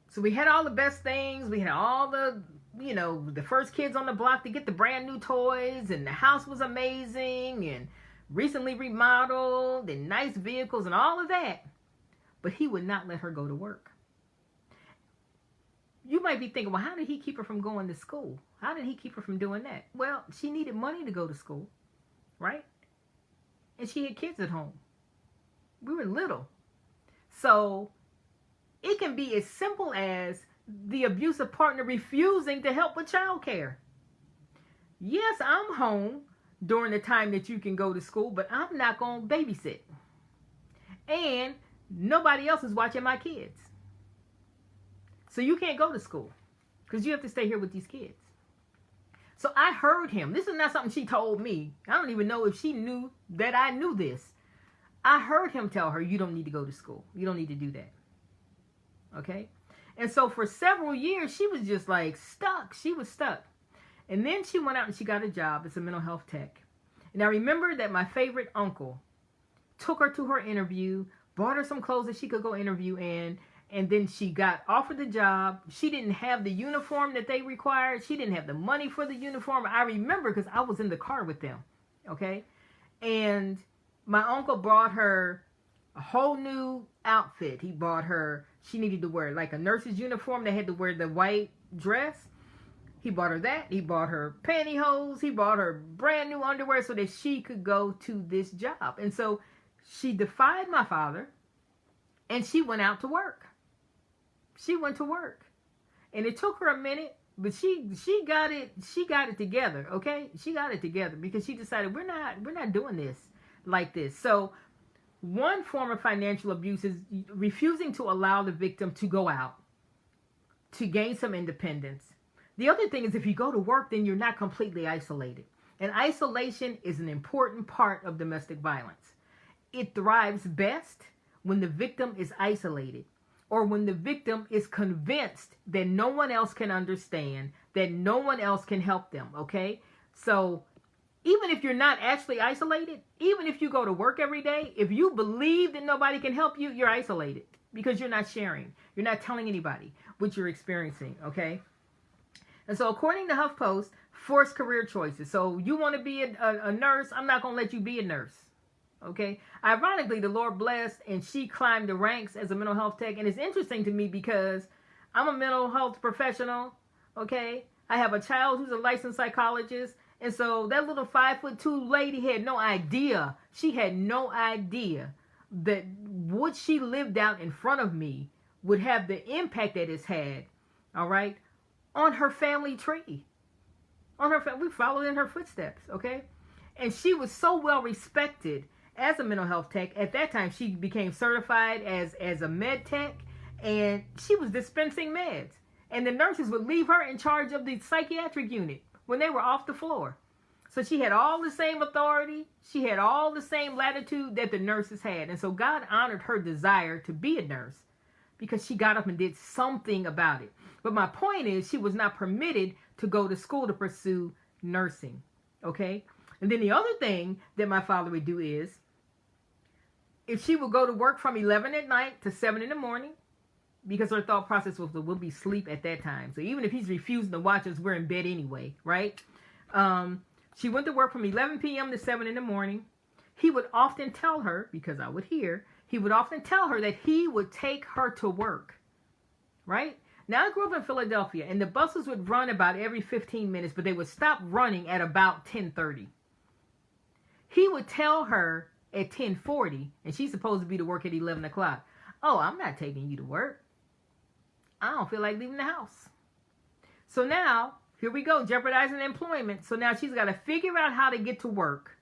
So we had all the best things. We had all the, you know, the first kids on the block to get the brand new toys, and the house was amazing and recently remodeled and nice vehicles and all of that. But he would not let her go to work. You might be thinking, well, how did he keep her from going to school? How did he keep her from doing that? Well, she needed money to go to school, right? And she had kids at home. We were little. So it can be as simple as the abusive partner refusing to help with childcare. Yes, I'm home during the time that you can go to school, but I'm not going to babysit. And nobody else is watching my kids. So you can't go to school because you have to stay here with these kids. So I heard him. This is not something she told me. I don't even know if she knew that I knew this. I heard him tell her, you don't need to go to school. You don't need to do that. Okay? And so for several years, she was just like stuck. She was stuck. And then she went out and she got a job as a mental health tech. And I remember that my favorite uncle took her to her interview, bought her some clothes that she could go interview in, and then she got offered the job. She didn't have the uniform that they required. She didn't have the money for the uniform. I remember because I was in the car with them, okay? And my uncle brought her a whole new outfit. He bought her, she needed to wear like a nurse's uniform. They had to wear the white dress. He bought her that. He bought her pantyhose. He bought her brand new underwear so that she could go to this job. And so she defied my father, and she went out to work. She went to work. And it took her a minute, but she got it together, okay? She got it together because she decided we're not doing this like this. So one form of financial abuse is refusing to allow the victim to go out to gain some independence. The other thing is if you go to work, then you're not completely isolated. And isolation is an important part of domestic violence. It thrives best when the victim is isolated, or when the victim is convinced that no one else can understand, that no one else can help them, okay? So even if you're not actually isolated, even if you go to work every day, if you believe that nobody can help you, you're isolated because you're not sharing. You're not telling anybody what you're experiencing, okay? And so according to HuffPost, forced career choices. So you want to be a nurse, I'm not going to let you be a nurse. Okay. Ironically, the Lord blessed and she climbed the ranks as a mental health tech. And it's interesting to me because I'm a mental health professional. Okay. I have a child who's a licensed psychologist. And so that little 5'2" lady had no idea. She had no idea that what she lived out in front of me would have the impact that it's had. All right. On her family tree. We followed in her footsteps. Okay. And she was so well respected as a mental health tech. At that time, she became certified as a med tech, and she was dispensing meds. And the nurses would leave her in charge of the psychiatric unit when they were off the floor. So she had all the same authority. She had all the same latitude that the nurses had. And so God honored her desire to be a nurse because she got up and did something about it. But my point is, she was not permitted to go to school to pursue nursing. Okay? And then the other thing that my father would do is, if she would go to work from 11 at night to 7 in the morning, because her thought process was, we'll be asleep at that time. So even if he's refusing to watch us, we're in bed anyway, right? She went to work from 11 p.m. to 7 in the morning. He would often tell her, because I would hear, he would often tell her that he would take her to work, right? Now, I grew up in Philadelphia, and the buses would run about every 15 minutes, but they would stop running at about 10:30. He would tell her at 10:40, and she's supposed to be to work at 11 o'clock. Oh, I'm not taking you to work. I don't feel like leaving the house. So now, here we go, jeopardizing employment. So now she's got to figure out how to get to work.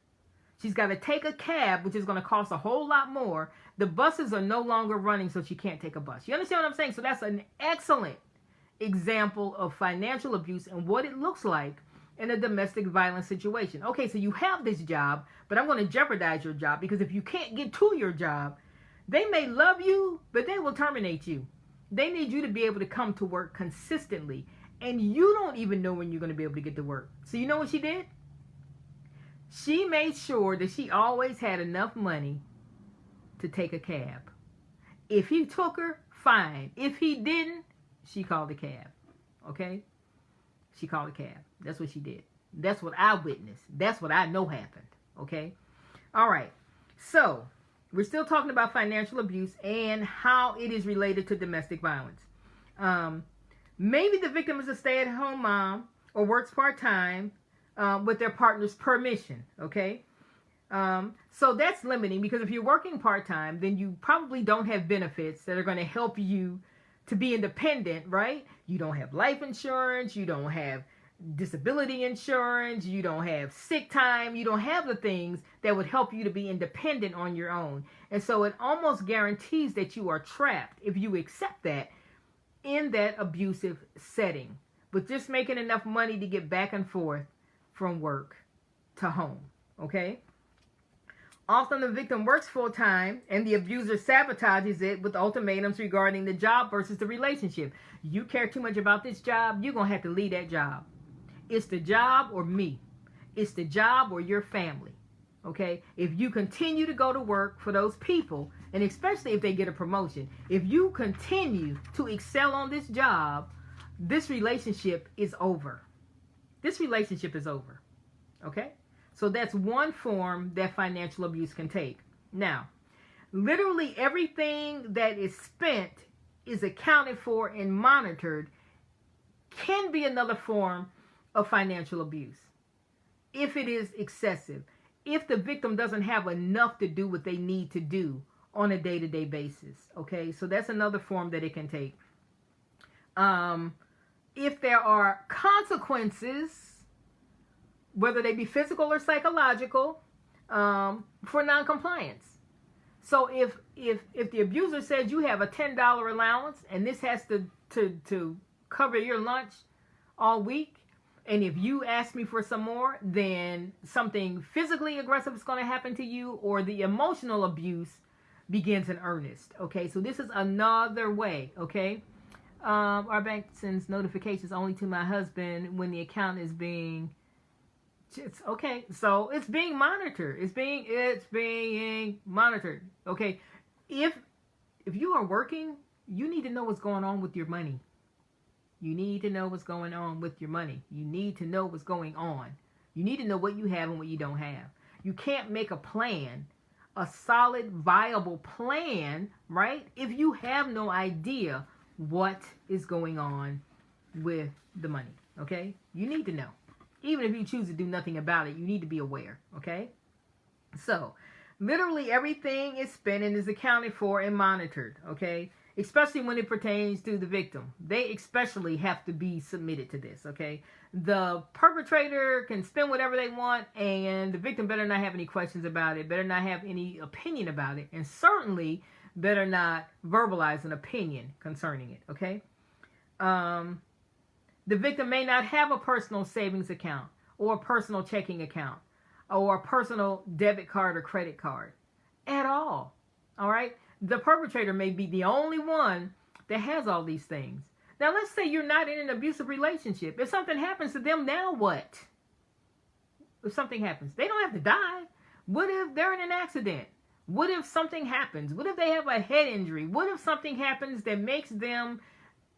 She's got to take a cab, which is going to cost a whole lot more. The buses are no longer running, so she can't take a bus. You understand what I'm saying? So that's an excellent example of financial abuse and what it looks like in a domestic violence situation. Okay, so you have this job, but I'm going to jeopardize your job because if you can't get to your job, they may love you, but they will terminate you. They need you to be able to come to work consistently, and you don't even know when you're going to be able to get to work. So you know what she did? She made sure that she always had enough money to take a cab. If he took her, fine. If he didn't, she called a cab. Okay? She called a cab. That's what she did. That's what I witnessed. That's what I know happened. Okay? All right. So, we're still talking about financial abuse and how it is related to domestic violence. Maybe the victim is a stay-at-home mom or works part-time with their partner's permission. Okay? So that's limiting because if you're working part-time, then you probably don't have benefits that are going to help you to be independent, right? You don't have life insurance, you don't have disability insurance, you don't have sick time, you don't have the things that would help you to be independent on your own. And so it almost guarantees that you are trapped if you accept that in that abusive setting, with just making enough money to get back and forth from work to home, okay? Often the victim works full-time and the abuser sabotages it with ultimatums regarding the job versus the relationship. You care too much about this job, you're going to have to leave that job. It's the job or me. It's the job or your family. Okay, if you continue to go to work for those people, and especially if they get a promotion, if you continue to excel on this job, this relationship is over. This relationship is over. Okay, so that's one form that financial abuse can take. Now, literally everything that is spent is accounted for and monitored can be another form of financial abuse if it is excessive. If the victim doesn't have enough to do what they need to do on a day-to-day basis. Okay, so that's another form that it can take. If there are consequences, whether they be physical or psychological, for non-compliance. So if the abuser says you have a $10 allowance and this has to cover your lunch all week, and if you ask me for some more, then something physically aggressive is going to happen to you, or the emotional abuse begins in earnest. Okay, so this is another way. Okay, our bank sends notifications only to my husband when the account is being. Okay, so it's being monitored. It's being monitored. Okay, if you are working, you need to know what's going on with your money. You need to know what's going on with your money. You need to know what's going on. You need to know what you have and what you don't have. You can't make a plan, a solid, viable plan, right? If you have no idea what is going on with the money, okay? You need to know. Even if you choose to do nothing about it, you need to be aware, okay? So, literally everything is spent and is accounted for and monitored, okay? Especially when it pertains to the victim. They especially have to be submitted to this, okay? The perpetrator can spend whatever they want, and the victim better not have any questions about it, better not have any opinion about it, and certainly better not verbalize an opinion concerning it, okay? The victim may not have a personal savings account or a personal checking account or a personal debit card or credit card at all right? The perpetrator may be the only one that has all these things. Now, let's say you're not in an abusive relationship. If something happens to them, now what? If something happens, they don't have to die. What if they're in an accident? What if something happens? What if they have a head injury? What if something happens that makes them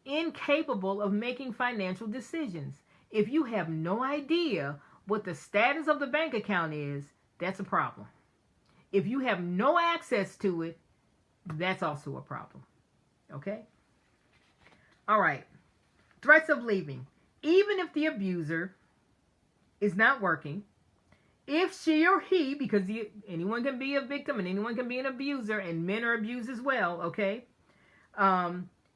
incapable of making financial decisions? If you have no idea what the status of the bank account is, that's a problem. If you have no access to it, that's also a problem. Okay? All right. Threats of leaving. Even if the abuser is not working, if she or he, because anyone can be a victim and anyone can be an abuser, and men are abused as well, okay?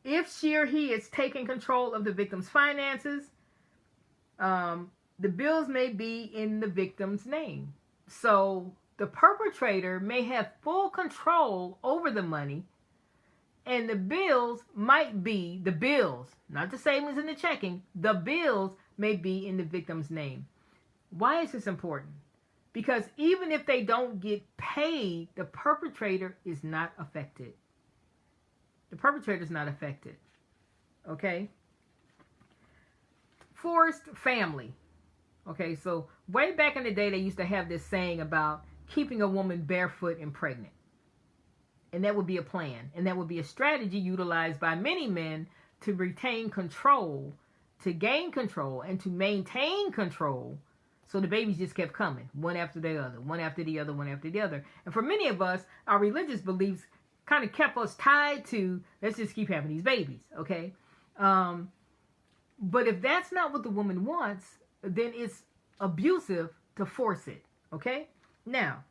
If she or he is taking control of the victim's finances, the bills may be in the victim's name. So the perpetrator may have full control over the money, and the bills might be, the bills, not the savings and the checking, the bills may be in the victim's name. Why is this important? Because even if they don't get paid, the perpetrator is not affected. The perpetrator is not affected. Okay? Forced family. Okay, so way back in the day, they used to have this saying about keeping a woman barefoot and pregnant. And that would be a plan. And that would be a strategy utilized by many men to retain control, to gain control, and to maintain control. So the babies just kept coming, one after the other, one after the other, one after the other. And for many of us, our religious beliefs kind of kept us tied to, let's just keep having these babies, okay? But if that's not what the woman wants, then it's abusive to force it, okay? Now,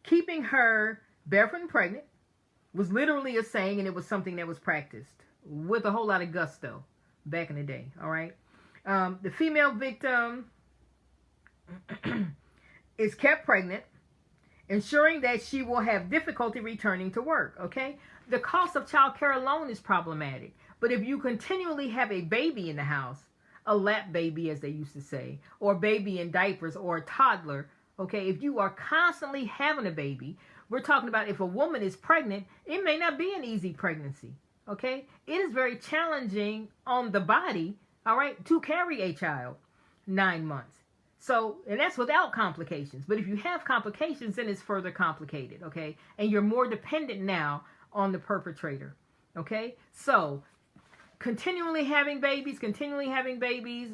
keeping her barefoot and pregnant was literally a saying, and it was something that was practiced with a whole lot of gusto back in the day, all right? The female victim is kept pregnant, ensuring that she will have difficulty returning to work, okay? The cost of child care alone is problematic. But if you continually have a baby in the house, a lap baby as they used to say, or baby in diapers, or a toddler, okay, if you are constantly having a baby, we're talking about if a woman is pregnant, it may not be an easy pregnancy, okay? It is very challenging on the body, all right, to carry a child 9 months. So, and that's without complications. But if you have complications, then it's further complicated, okay? And you're more dependent now on the perpetrator, okay? So, continually having babies,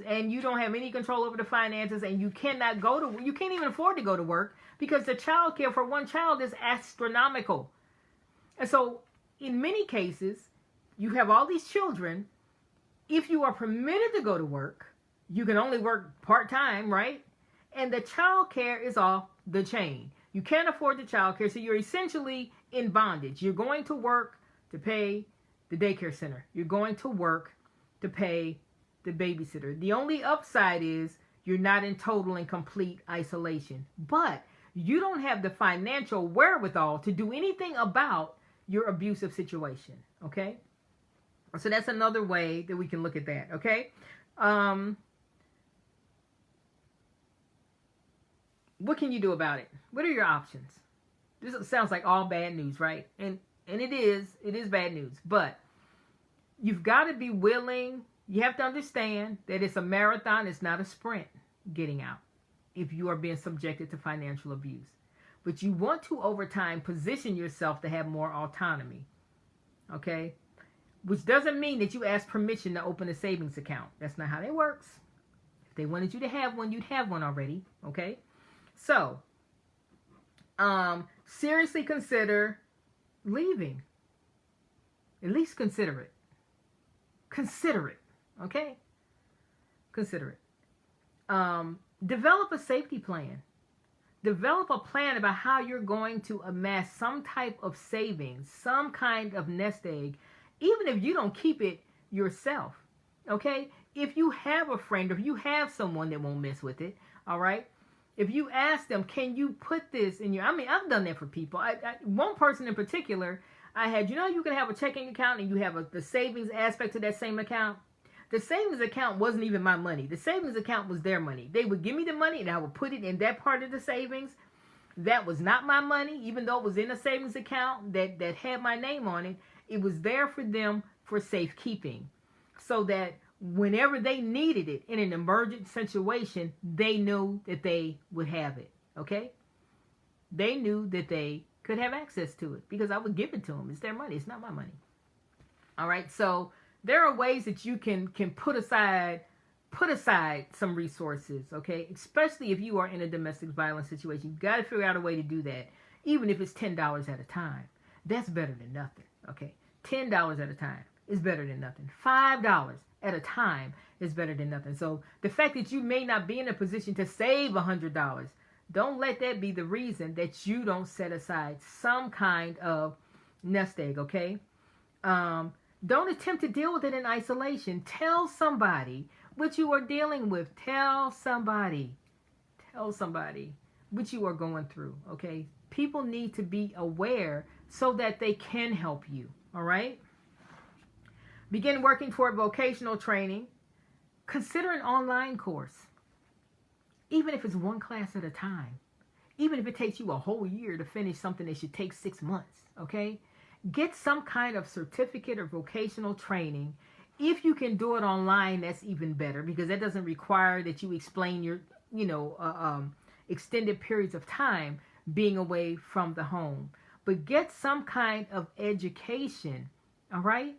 and you don't have any control over the finances, and you can't even afford to go to work because the child care for one child is astronomical. And so, in many cases, you have all these children. If you are permitted to go to work, you can only work part-time, right? And the child care is off the chain. You can't afford the child care, so you're essentially in bondage. You're going to work to pay the daycare center. You're going to work to pay the babysitter. The only upside is you're not in total and complete isolation. But you don't have the financial wherewithal to do anything about your abusive situation, okay? So that's another way that we can look at that, okay? What can you do about it? What are your options? This sounds like all bad news, right? And it is bad news. But you've got to be willing. You have to understand that it's a marathon. It's not a sprint getting out if you are being subjected to financial abuse. But you want to, over time, position yourself to have more autonomy, okay? Which doesn't mean that you ask permission to open a savings account. That's not how that works. If they wanted you to have one, you'd have one already, okay? So, seriously consider leaving. At least consider it. Consider it, okay? Consider it. Develop a safety plan. Develop a plan about how you're going to amass some type of savings, some kind of nest egg, even if you don't keep it yourself, okay? If you have a friend or if you have someone that won't mess with it, all right? If you ask them, can you put this in your, I've done that for people. One person in particular, I had, you can have a checking account and you have the savings aspect to that same account. The savings account wasn't even my money. The savings account was their money. They would give me the money and I would put it in that part of the savings. That was not my money, even though it was in a savings account that had my name on it. It was there for them for safekeeping, so that whenever they needed it in an emergent situation, they knew that they would have it, okay? They knew that they could have access to it because I would give it to them. It's their money. It's not my money. All right, so there are ways that you can put aside some resources, okay? Especially if you are in a domestic violence situation. You've got to figure out a way to do that, even if it's $10 at a time. That's better than nothing, okay? $10 at a time is better than nothing. $5 at a time is better than nothing. So the fact that you may not be in a position to save $100, don't let that be the reason that you don't set aside some kind of nest egg, okay? Don't attempt to deal with it in isolation. Tell somebody what you are dealing with. Tell somebody what you are going through, okay? People need to be aware so that they can help you, all right? Begin working toward vocational training. Consider an online course, even if it's one class at a time. Even if it takes you a whole year to finish something that should take 6 months, okay? Get some kind of certificate or vocational training. If you can do it online, that's even better because that doesn't require that you explain your, extended periods of time being away from the home. But get some kind of education, all right?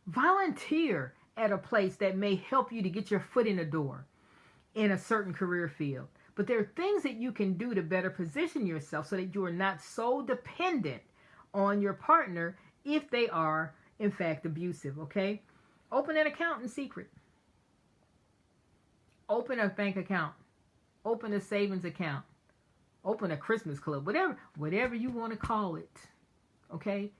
Volunteer at a place that may help you to get your foot in the door in a certain career field. But there are things that you can do to better position yourself so that you are not so dependent on your partner if they are, in fact, abusive, okay? Open an account in secret. Open a bank account. Open a savings account. Open a Christmas club. Whatever you want to call it, okay?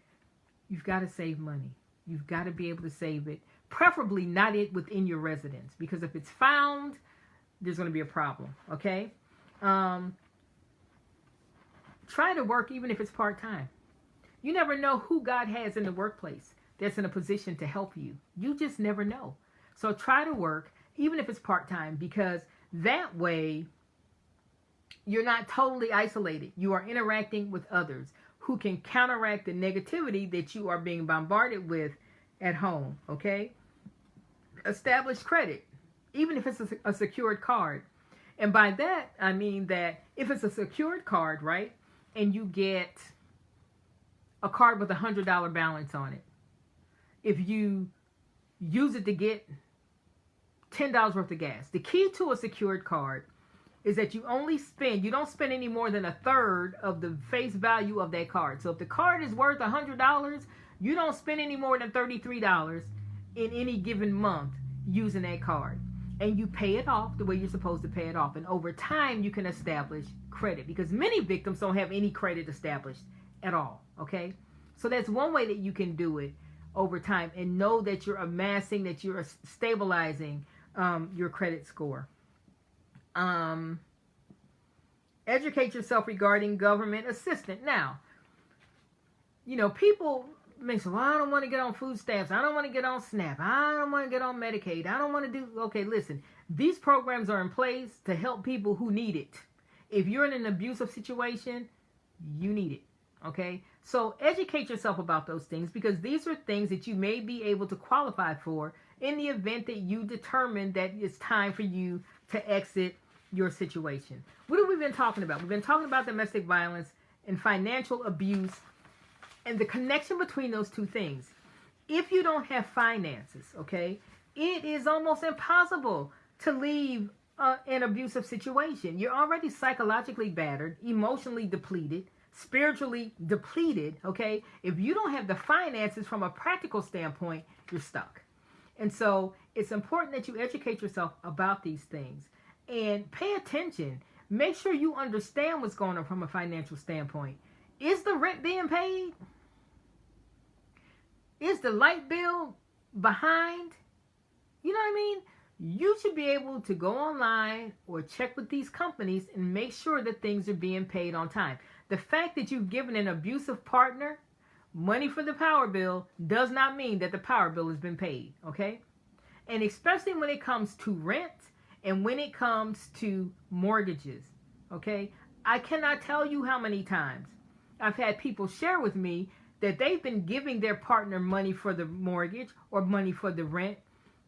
You've got to save money. You've got to be able to save it. Preferably not within your residence, because if it's found, there's going to be a problem, okay? Try to work even if it's part-time. You never know who God has in the workplace that's in a position to help you. You just never know. So try to work even if it's part-time, because that way you're not totally isolated. You are interacting with others who can counteract the negativity that you are being bombarded with at home, okay? Establish credit, even if it's a secured card. And by that, I mean that if it's a secured card, right, and you get a card with $100 balance on it, if you use it to get $10 worth of gas, the key to a secured card is that you don't spend any more than a third of the face value of that card. So if the card is worth $100, you don't spend any more than $33 in any given month using that card. And you pay it off the way you're supposed to pay it off. And over time, you can establish credit, because many victims don't have any credit established at all, okay? So that's one way that you can do it over time and know that you're amassing, that you're stabilizing your credit score. Educate yourself regarding government assistance. Now, people may say, well, I don't want to get on food stamps. I don't want to get on SNAP. I don't want to get on Medicaid. I don't want to do... Okay, listen. These programs are in place to help people who need it. If you're in an abusive situation, you need it. Okay? So educate yourself about those things, because these are things that you may be able to qualify for in the event that you determine that it's time for you to exit your situation. What have we been talking about? We've been talking about domestic violence and financial abuse and the connection between those two things. If you don't have finances, okay, it is almost impossible to leave an abusive situation. You're already psychologically battered, emotionally depleted, spiritually depleted, okay? If you don't have the finances from a practical standpoint, you're stuck. And so it's important that you educate yourself about these things and pay attention. Make sure you understand what's going on from a financial standpoint. Is the rent being paid? Is the light bill behind? You know what I mean? You should be able to go online or check with these companies and make sure that things are being paid on time. The fact that you've given an abusive partner money for the power bill does not mean that the power bill has been paid, okay? And especially when it comes to rent and when it comes to mortgages, okay? I cannot tell you how many times I've had people share with me that they've been giving their partner money for the mortgage or money for the rent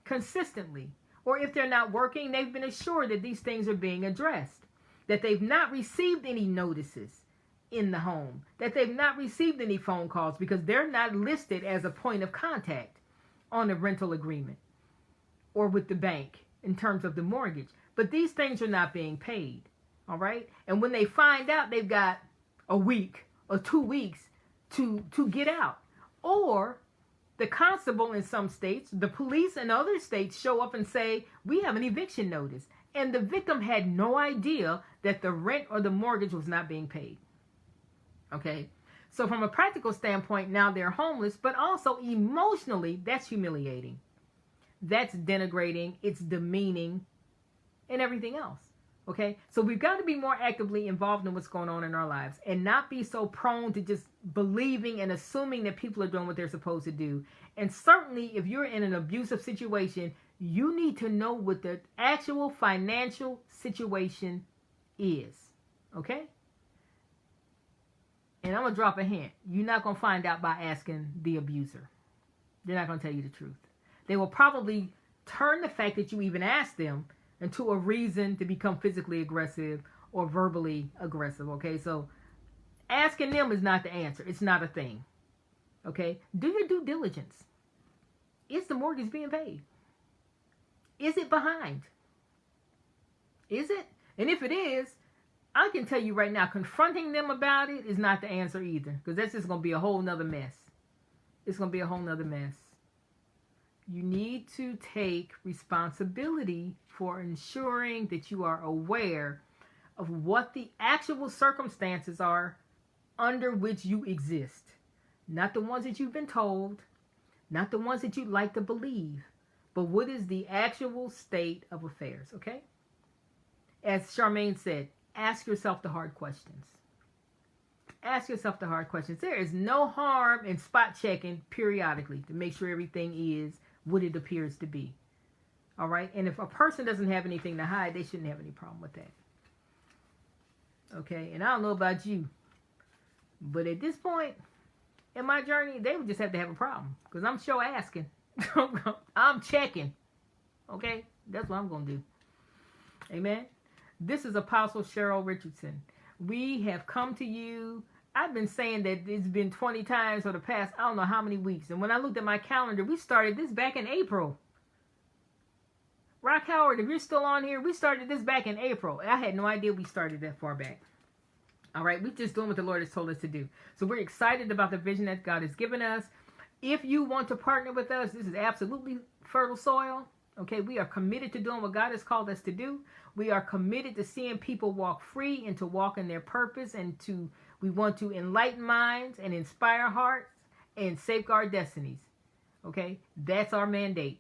consistently. Or if they're not working, they've been assured that these things are being addressed, that they've not received any notices in the home, that they've not received any phone calls because they're not listed as a point of contact on the rental agreement or with the bank in terms of the mortgage. But these things are not being paid, all right? And when they find out, they've got a week or 2 weeks to get out. Or the constable in some states, the police in other states show up and say, we have an eviction notice. And the victim had no idea that the rent or the mortgage was not being paid. Okay? So from a practical standpoint, now they're homeless, but also emotionally, that's humiliating. That's denigrating, it's demeaning, and everything else. Okay? So we've got to be more actively involved in what's going on in our lives and not be so prone to just believing and assuming that people are doing what they're supposed to do. And certainly if you're in an abusive situation, you need to know what the actual financial situation is. Okay? And I'm going to drop a hint. You're not going to find out by asking the abuser. They're not going to tell you the truth. They will probably turn the fact that you even asked them into a reason to become physically aggressive or verbally aggressive, okay? So asking them is not the answer. It's not a thing, okay? Do your due diligence. Is the mortgage being paid? Is it behind? Is it? And if it is, I can tell you right now, confronting them about it is not the answer either, because that's just going to be a whole nother mess. It's going to be a whole nother mess. You need to take responsibility for ensuring that you are aware of what the actual circumstances are under which you exist. Not the ones that you've been told, not the ones that you'd like to believe, but what is the actual state of affairs, okay? As Charmaine said, ask yourself the hard questions. Ask yourself the hard questions. There is no harm in spot checking periodically to make sure everything is what it appears to be. All right? And if a person doesn't have anything to hide, they shouldn't have any problem with that. Okay? And I don't know about you, but at this point in my journey, they would just have to have a problem, because I'm sure asking. I'm checking. Okay? That's what I'm going to do. Amen? This is Apostle Cheryl Richardson. We have come to you. I've been saying that it's been 20 times for the past, I don't know how many weeks. And when I looked at my calendar, we started this back in April. Rock Howard, if you're still on here, we started this back in April. I had no idea we started that far back. All right, we're just doing what the Lord has told us to do. So we're excited about the vision that God has given us. If you want to partner with us, this is absolutely fertile soil. Okay, we are committed to doing what God has called us to do. We are committed to seeing people walk free and to walk in their purpose, and we want to enlighten minds and inspire hearts and safeguard destinies. Okay, that's our mandate.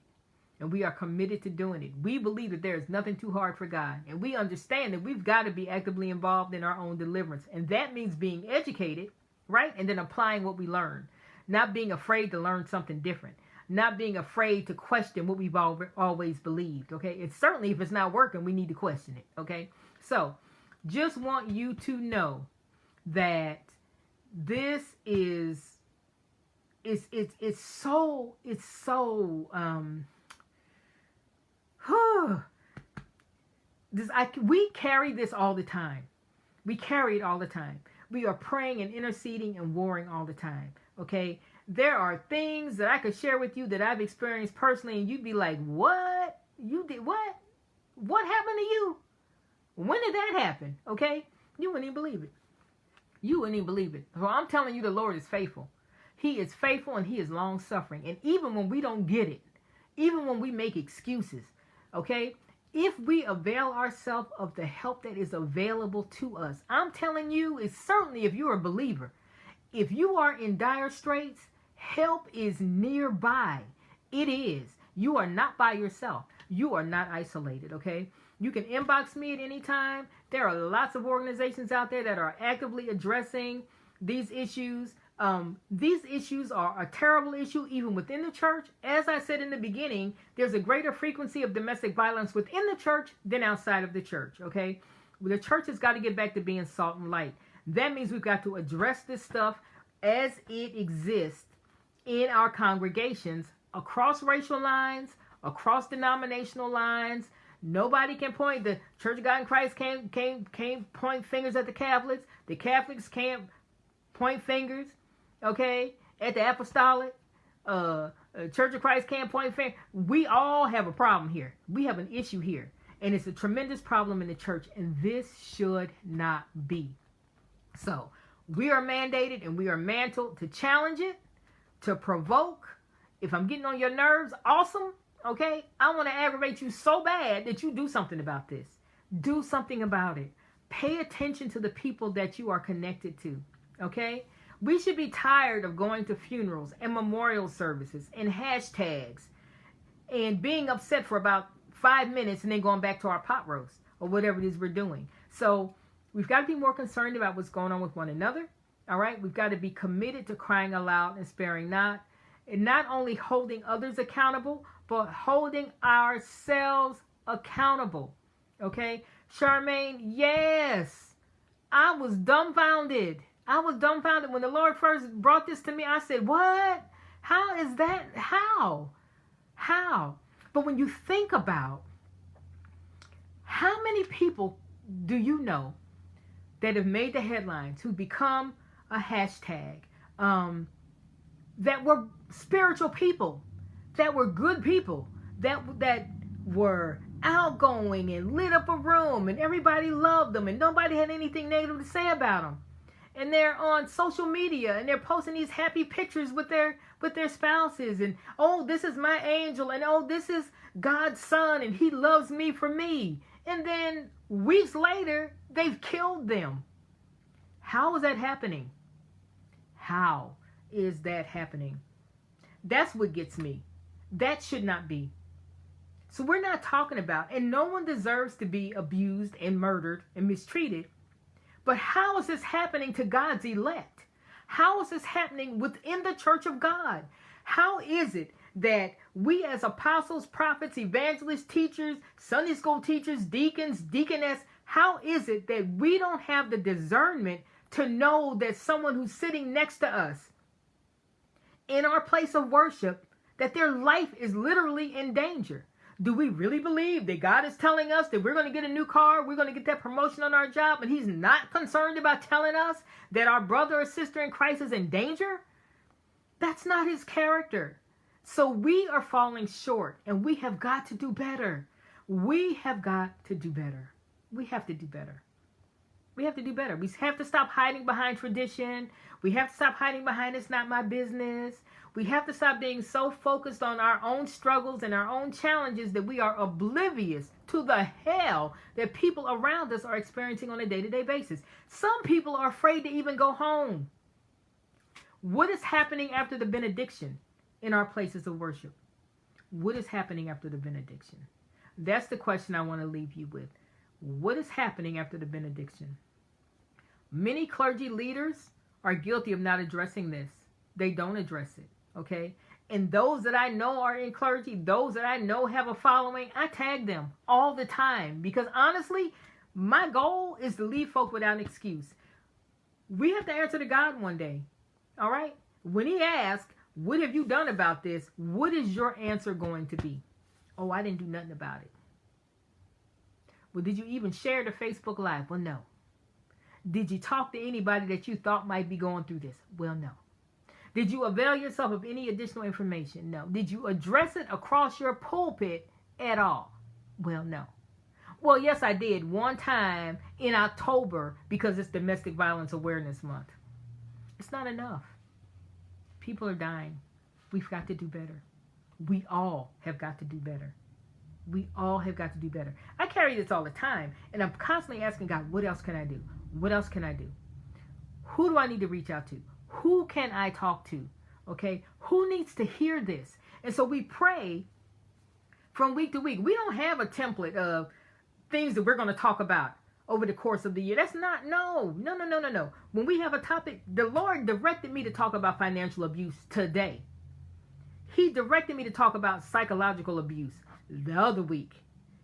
And we are committed to doing it. We believe that there is nothing too hard for God. And we understand that we've got to be actively involved in our own deliverance. And that means being educated, right? And then applying what we learn. Not being afraid to learn something different. Not being afraid to question what we've always believed, okay? And certainly if it's not working, we need to question it, okay? So, just want you to know that this is, it's so, we carry this all the time. We carry it all the time. We are praying and interceding and warring all the time. Okay? There are things that I could share with you that I've experienced personally, and you'd be like, what? You did what? What happened to you? When did that happen? Okay? You wouldn't even believe it. You wouldn't even believe it. So I'm telling you, the Lord is faithful. He is faithful and He is long suffering. And even when we don't get it, even when we make excuses, okay, if we avail ourselves of the help that is available to us, I'm telling you, it's certainly if you're a believer, if you are in dire straits, help is nearby. It is. You are not by yourself. You are not isolated, okay? You can inbox me at any time. There are lots of organizations out there that are actively addressing these issues. These issues are a terrible issue even within the church. As I said in the beginning, there's a greater frequency of domestic violence within the church than outside of the church, okay? The church has got to get back to being salt and light. That means we've got to address this stuff as it exists in our congregations, across racial lines, across denominational lines. Nobody can point. The Church of God in Christ can't point fingers at the Catholics. The Catholics can't point fingers, okay, at the Apostolic. Church of Christ can't point fingers. We all have a problem here. We have an issue here. And it's a tremendous problem in the church. And this should not be. So, we are mandated and we are mantled to challenge it, to provoke. If I'm getting on your nerves, awesome. Okay, I want to aggravate you so bad that you do something about this. Do something about it. Pay attention to the people that you are connected to. Okay, we should be tired of going to funerals and memorial services and hashtags and being upset for about 5 minutes and then going back to our pot roast or whatever it is we're doing. So we've got to be more concerned about what's going on with one another. All right, we've got to be committed to crying aloud and sparing not, and not only holding others accountable, but holding ourselves accountable. Okay? Charmaine, yes. I was dumbfounded. When the Lord first brought this to me. I said, what? How is that? How? But when you think about how many people do you know that have made the headlines, who become a hashtag, that were spiritual people, that were good people, that were outgoing and lit up a room and everybody loved them and nobody had anything negative to say about them. And they're on social media and they're posting these happy pictures with their spouses and, oh, this is my angel, and oh, this is God's son and He loves me for me. And then weeks later, they've killed them. How is that happening? How is that happening? That's what gets me. That should not be. So we're not talking about, and no one deserves to be abused and murdered and mistreated. But how is this happening to God's elect? How is this happening within the church of God? How is it that we as apostles, prophets, evangelists, teachers, Sunday school teachers, deacons, deaconess, how is it that we don't have the discernment to know that someone who's sitting next to us in our place of worship, that their life is literally in danger? Do we really believe that God is telling us that we're going to get a new car, we're going to get that promotion on our job, and he's not concerned about telling us that our brother or sister in Christ is in danger? That's not his character. So we are falling short, and we have got to do better. We have got to do better. We have to do better. We have to do better. We have to stop hiding behind tradition. We have to stop hiding behind it's not my business. We have to stop being so focused on our own struggles and our own challenges that we are oblivious to the hell that people around us are experiencing on a day-to-day basis. Some people are afraid to even go home. What is happening after the benediction in our places of worship? What is happening after the benediction? That's the question I want to leave you with. What is happening after the benediction? Many clergy leaders are guilty of not addressing this. They don't address it, okay? And those that I know are in clergy, those that I know have a following, I tag them all the time. Because honestly, my goal is to leave folk without an excuse. We have to answer to God one day, all right? When he asks, what have you done about this? What is your answer going to be? Oh, I didn't do nothing about it. Well, did you even share the Facebook Live? Well, no. Did you talk to anybody that you thought might be going through this? Well, no. Did you avail yourself of any additional information? No. Did you address it across your pulpit at all? Well, no. Well, yes, I did one time in October because it's Domestic Violence Awareness Month. It's not enough. People are dying. We've got to do better. We all have got to do better. We all have got to do better. I carry this all the time, and I'm constantly asking God, what else can I do? What else can I do? Who do I need to reach out to? Who can I talk to? Okay? Who needs to hear this? And so we pray from week to week. We don't have a template of things that we're going to talk about over the course of the year. That's not, no. When we have a topic, the Lord directed me to talk about financial abuse today. He directed me to talk about psychological abuse the other week.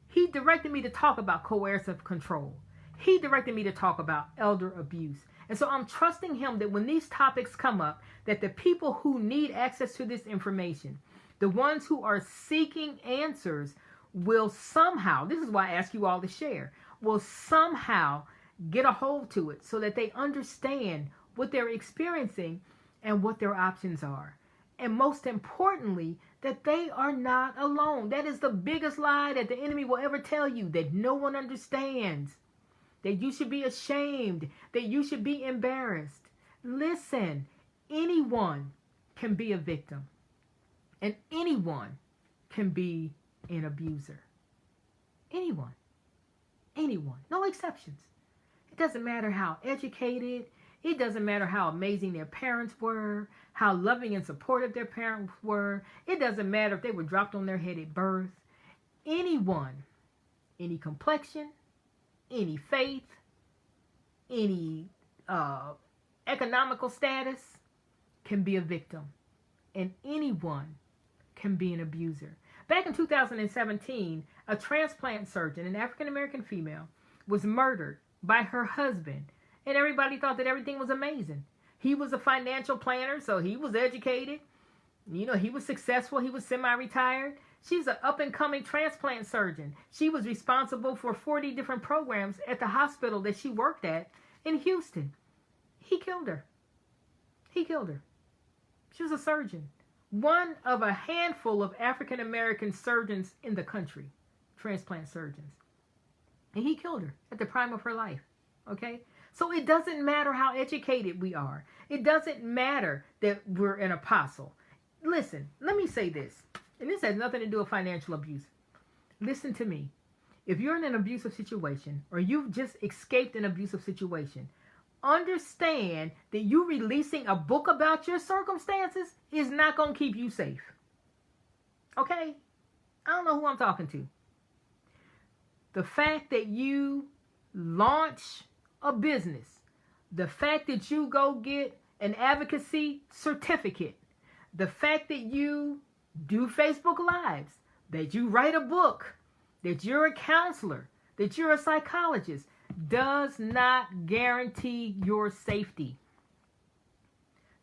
He directed me to talk about coercive control. He directed me to talk about elder abuse. And so I'm trusting him that when these topics come up, that the people who need access to this information, the ones who are seeking answers, will somehow, this is why I ask you all to share, will somehow get a hold to it so that they understand what they're experiencing and what their options are. And most importantly, that they are not alone. That is the biggest lie that the enemy will ever tell you, that no one understands, that you should be ashamed, that you should be embarrassed. Listen, anyone can be a victim, and anyone can be an abuser. Anyone. No exceptions. It doesn't matter how educated, it doesn't matter how amazing their parents were, how loving and supportive their parents were. It doesn't matter if they were dropped on their head at birth. Anyone, any complexion, any faith, any economical status can be a victim. And anyone can be an abuser. Back in 2017, a transplant surgeon, an African-American female, was murdered by her husband. And everybody thought that everything was amazing. He was a financial planner, so he was educated. You know, he was successful. He was semi-retired. She's an up-and-coming transplant surgeon. She was responsible for 40 different programs at the hospital that she worked at in Houston. He killed her. She was a surgeon. One of a handful of African-American surgeons in the country, transplant surgeons. And he killed her at the prime of her life. Okay? So it doesn't matter how educated we are. It doesn't matter that we're an apostle. Listen, let me say this. And this has nothing to do with financial abuse. Listen to me. If you're in an abusive situation, or you've just escaped an abusive situation, understand that you releasing a book about your circumstances is not going to keep you safe. Okay? I don't know who I'm talking to. The fact that you launch a business, the fact that you go get an advocacy certificate, the fact that you do Facebook Lives, that you write a book, that you're a counselor, that you're a psychologist, does not guarantee your safety.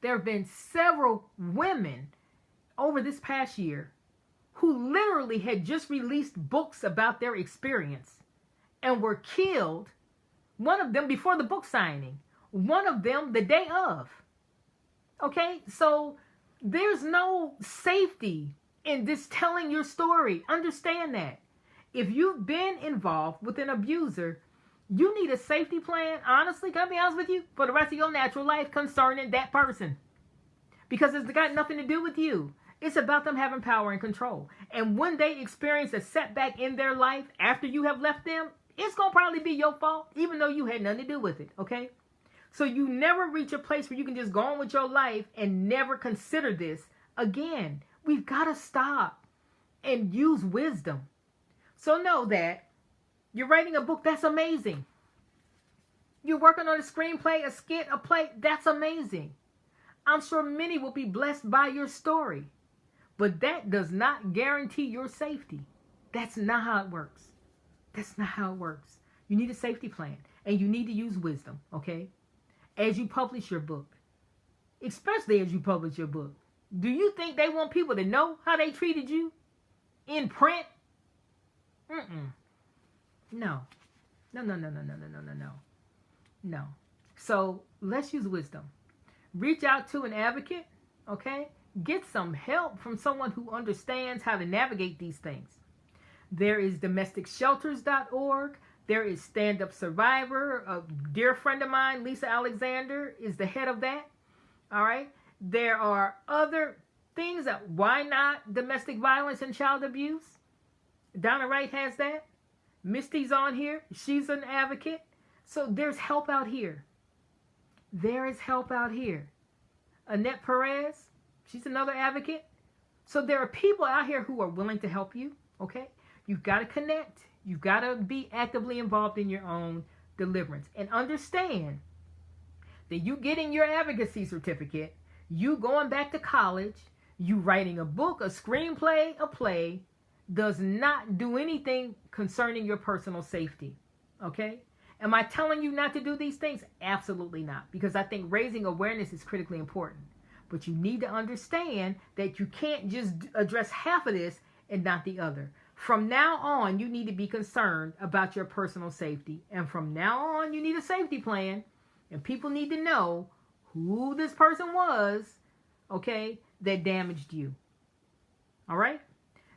There have been several women over this past year who literally had just released books about their experience and were killed, one of them before the book signing, one of them the day of. Okay, so there's no safety in this telling your story. Understand that. If you've been involved with an abuser, you need a safety plan, honestly, can I be honest with you, for the rest of your natural life concerning that person. Because it's got nothing to do with you. It's about them having power and control. And when they experience a setback in their life after you have left them, it's going to probably be your fault, even though you had nothing to do with it, okay? So you never reach a place where you can just go on with your life and never consider this. Again, we've got to stop and use wisdom. So know that you're writing a book, that's amazing. You're working on a screenplay, a skit, a play, that's amazing. I'm sure many will be blessed by your story. But that does not guarantee your safety. That's not how it works. That's not how it works. You need a safety plan, and you need to use wisdom, okay? As you publish your book, especially as you publish your book. Do you think they want people to know how they treated you in print? No. No. So let's use wisdom. Reach out to an advocate, okay? Get some help from someone who understands how to navigate these things. There is domesticshelters.org. There is Stand Up Survivor. A dear friend of mine, Lisa Alexander, is the head of that. All right. There are other things that, why not domestic violence and child abuse? Donna Wright has that. Misty's on here. She's an advocate. So there's help out here. There is help out here. Annette Perez, she's another advocate. So there are people out here who are willing to help you, okay? You've got to connect. You've got to be actively involved in your own deliverance. And understand that you getting your advocacy certificate, you going back to college, you writing a book, a screenplay, a play, does not do anything concerning your personal safety, okay? Am I telling you not to do these things? Absolutely not, because I think raising awareness is critically important. But you need to understand that you can't just address half of this and not the other. From now on, you need to be concerned about your personal safety. And from now on, you need a safety plan. And people need to know who this person was, okay, that damaged you. All right?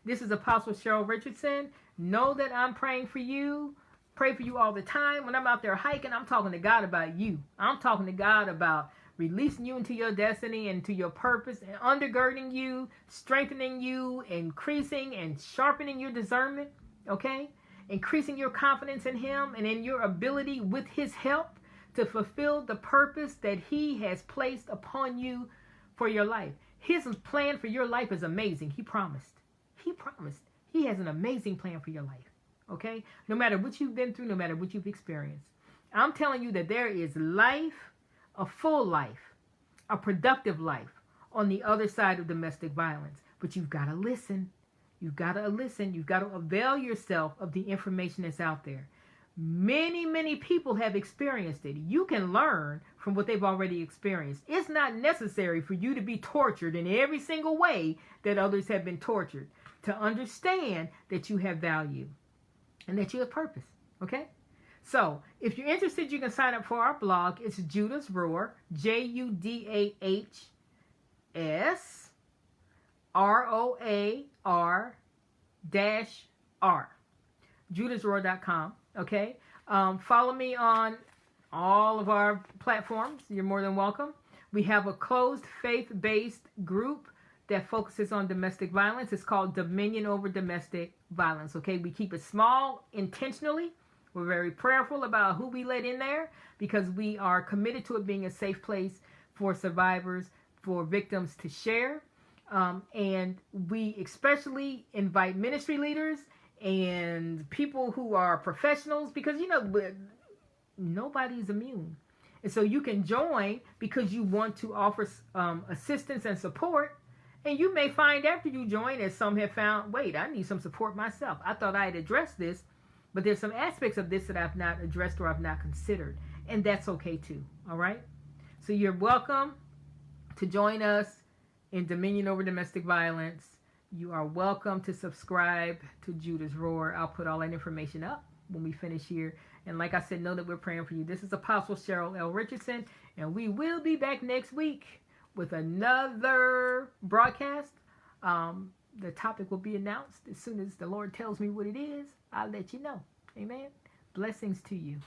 This is Apostle Cheryl Richardson. Know that I'm praying for you. Pray for you all the time. When I'm out there hiking, I'm talking to God about you. I'm talking to God about releasing you into your destiny and to your purpose, and undergirding you, strengthening you, increasing and sharpening your discernment, okay? Increasing your confidence in Him and in your ability with His help to fulfill the purpose that He has placed upon you for your life. His plan for your life is amazing. He promised. He promised. He has an amazing plan for your life. Okay? No matter what you've been through, no matter what you've experienced. I'm telling you that there is life, a full life, a productive life on the other side of domestic violence. But you've got to listen. You've got to listen. You've got to avail yourself of the information that's out there. Many, many people have experienced it. You can learn from what they've already experienced. It's not necessary for you to be tortured in every single way that others have been tortured to understand that you have value and that you have purpose. Okay? So, if you're interested, you can sign up for our blog. It's Judah's Roar, JudahsRoar-R, JudahsRoar.com. Okay? Follow me on all of our platforms. You're more than welcome. We have a closed faith-based group that focuses on domestic violence. It's called Dominion Over Domestic Violence. Okay? We keep it small intentionally. We're very prayerful about who we let in there because we are committed to it being a safe place for survivors, for victims to share. And we especially invite ministry leaders and people who are professionals because, you know, nobody's immune. And so you can join because you want to offer assistance and support. And you may find after you join, as some have found, wait, I need some support myself. I thought I had addressed this, but there's some aspects of this that I've not addressed or I've not considered. And that's okay too. All right? So you're welcome to join us in Dominion Over Domestic Violence. You are welcome to subscribe to Judah's Roar. I'll put all that information up when we finish here. And like I said, know that we're praying for you. This is Apostle Cheryl L. Richardson, and we will be back next week with another broadcast. The topic will be announced as soon as the Lord tells me what it is. I'll let you know. Amen. Blessings to you.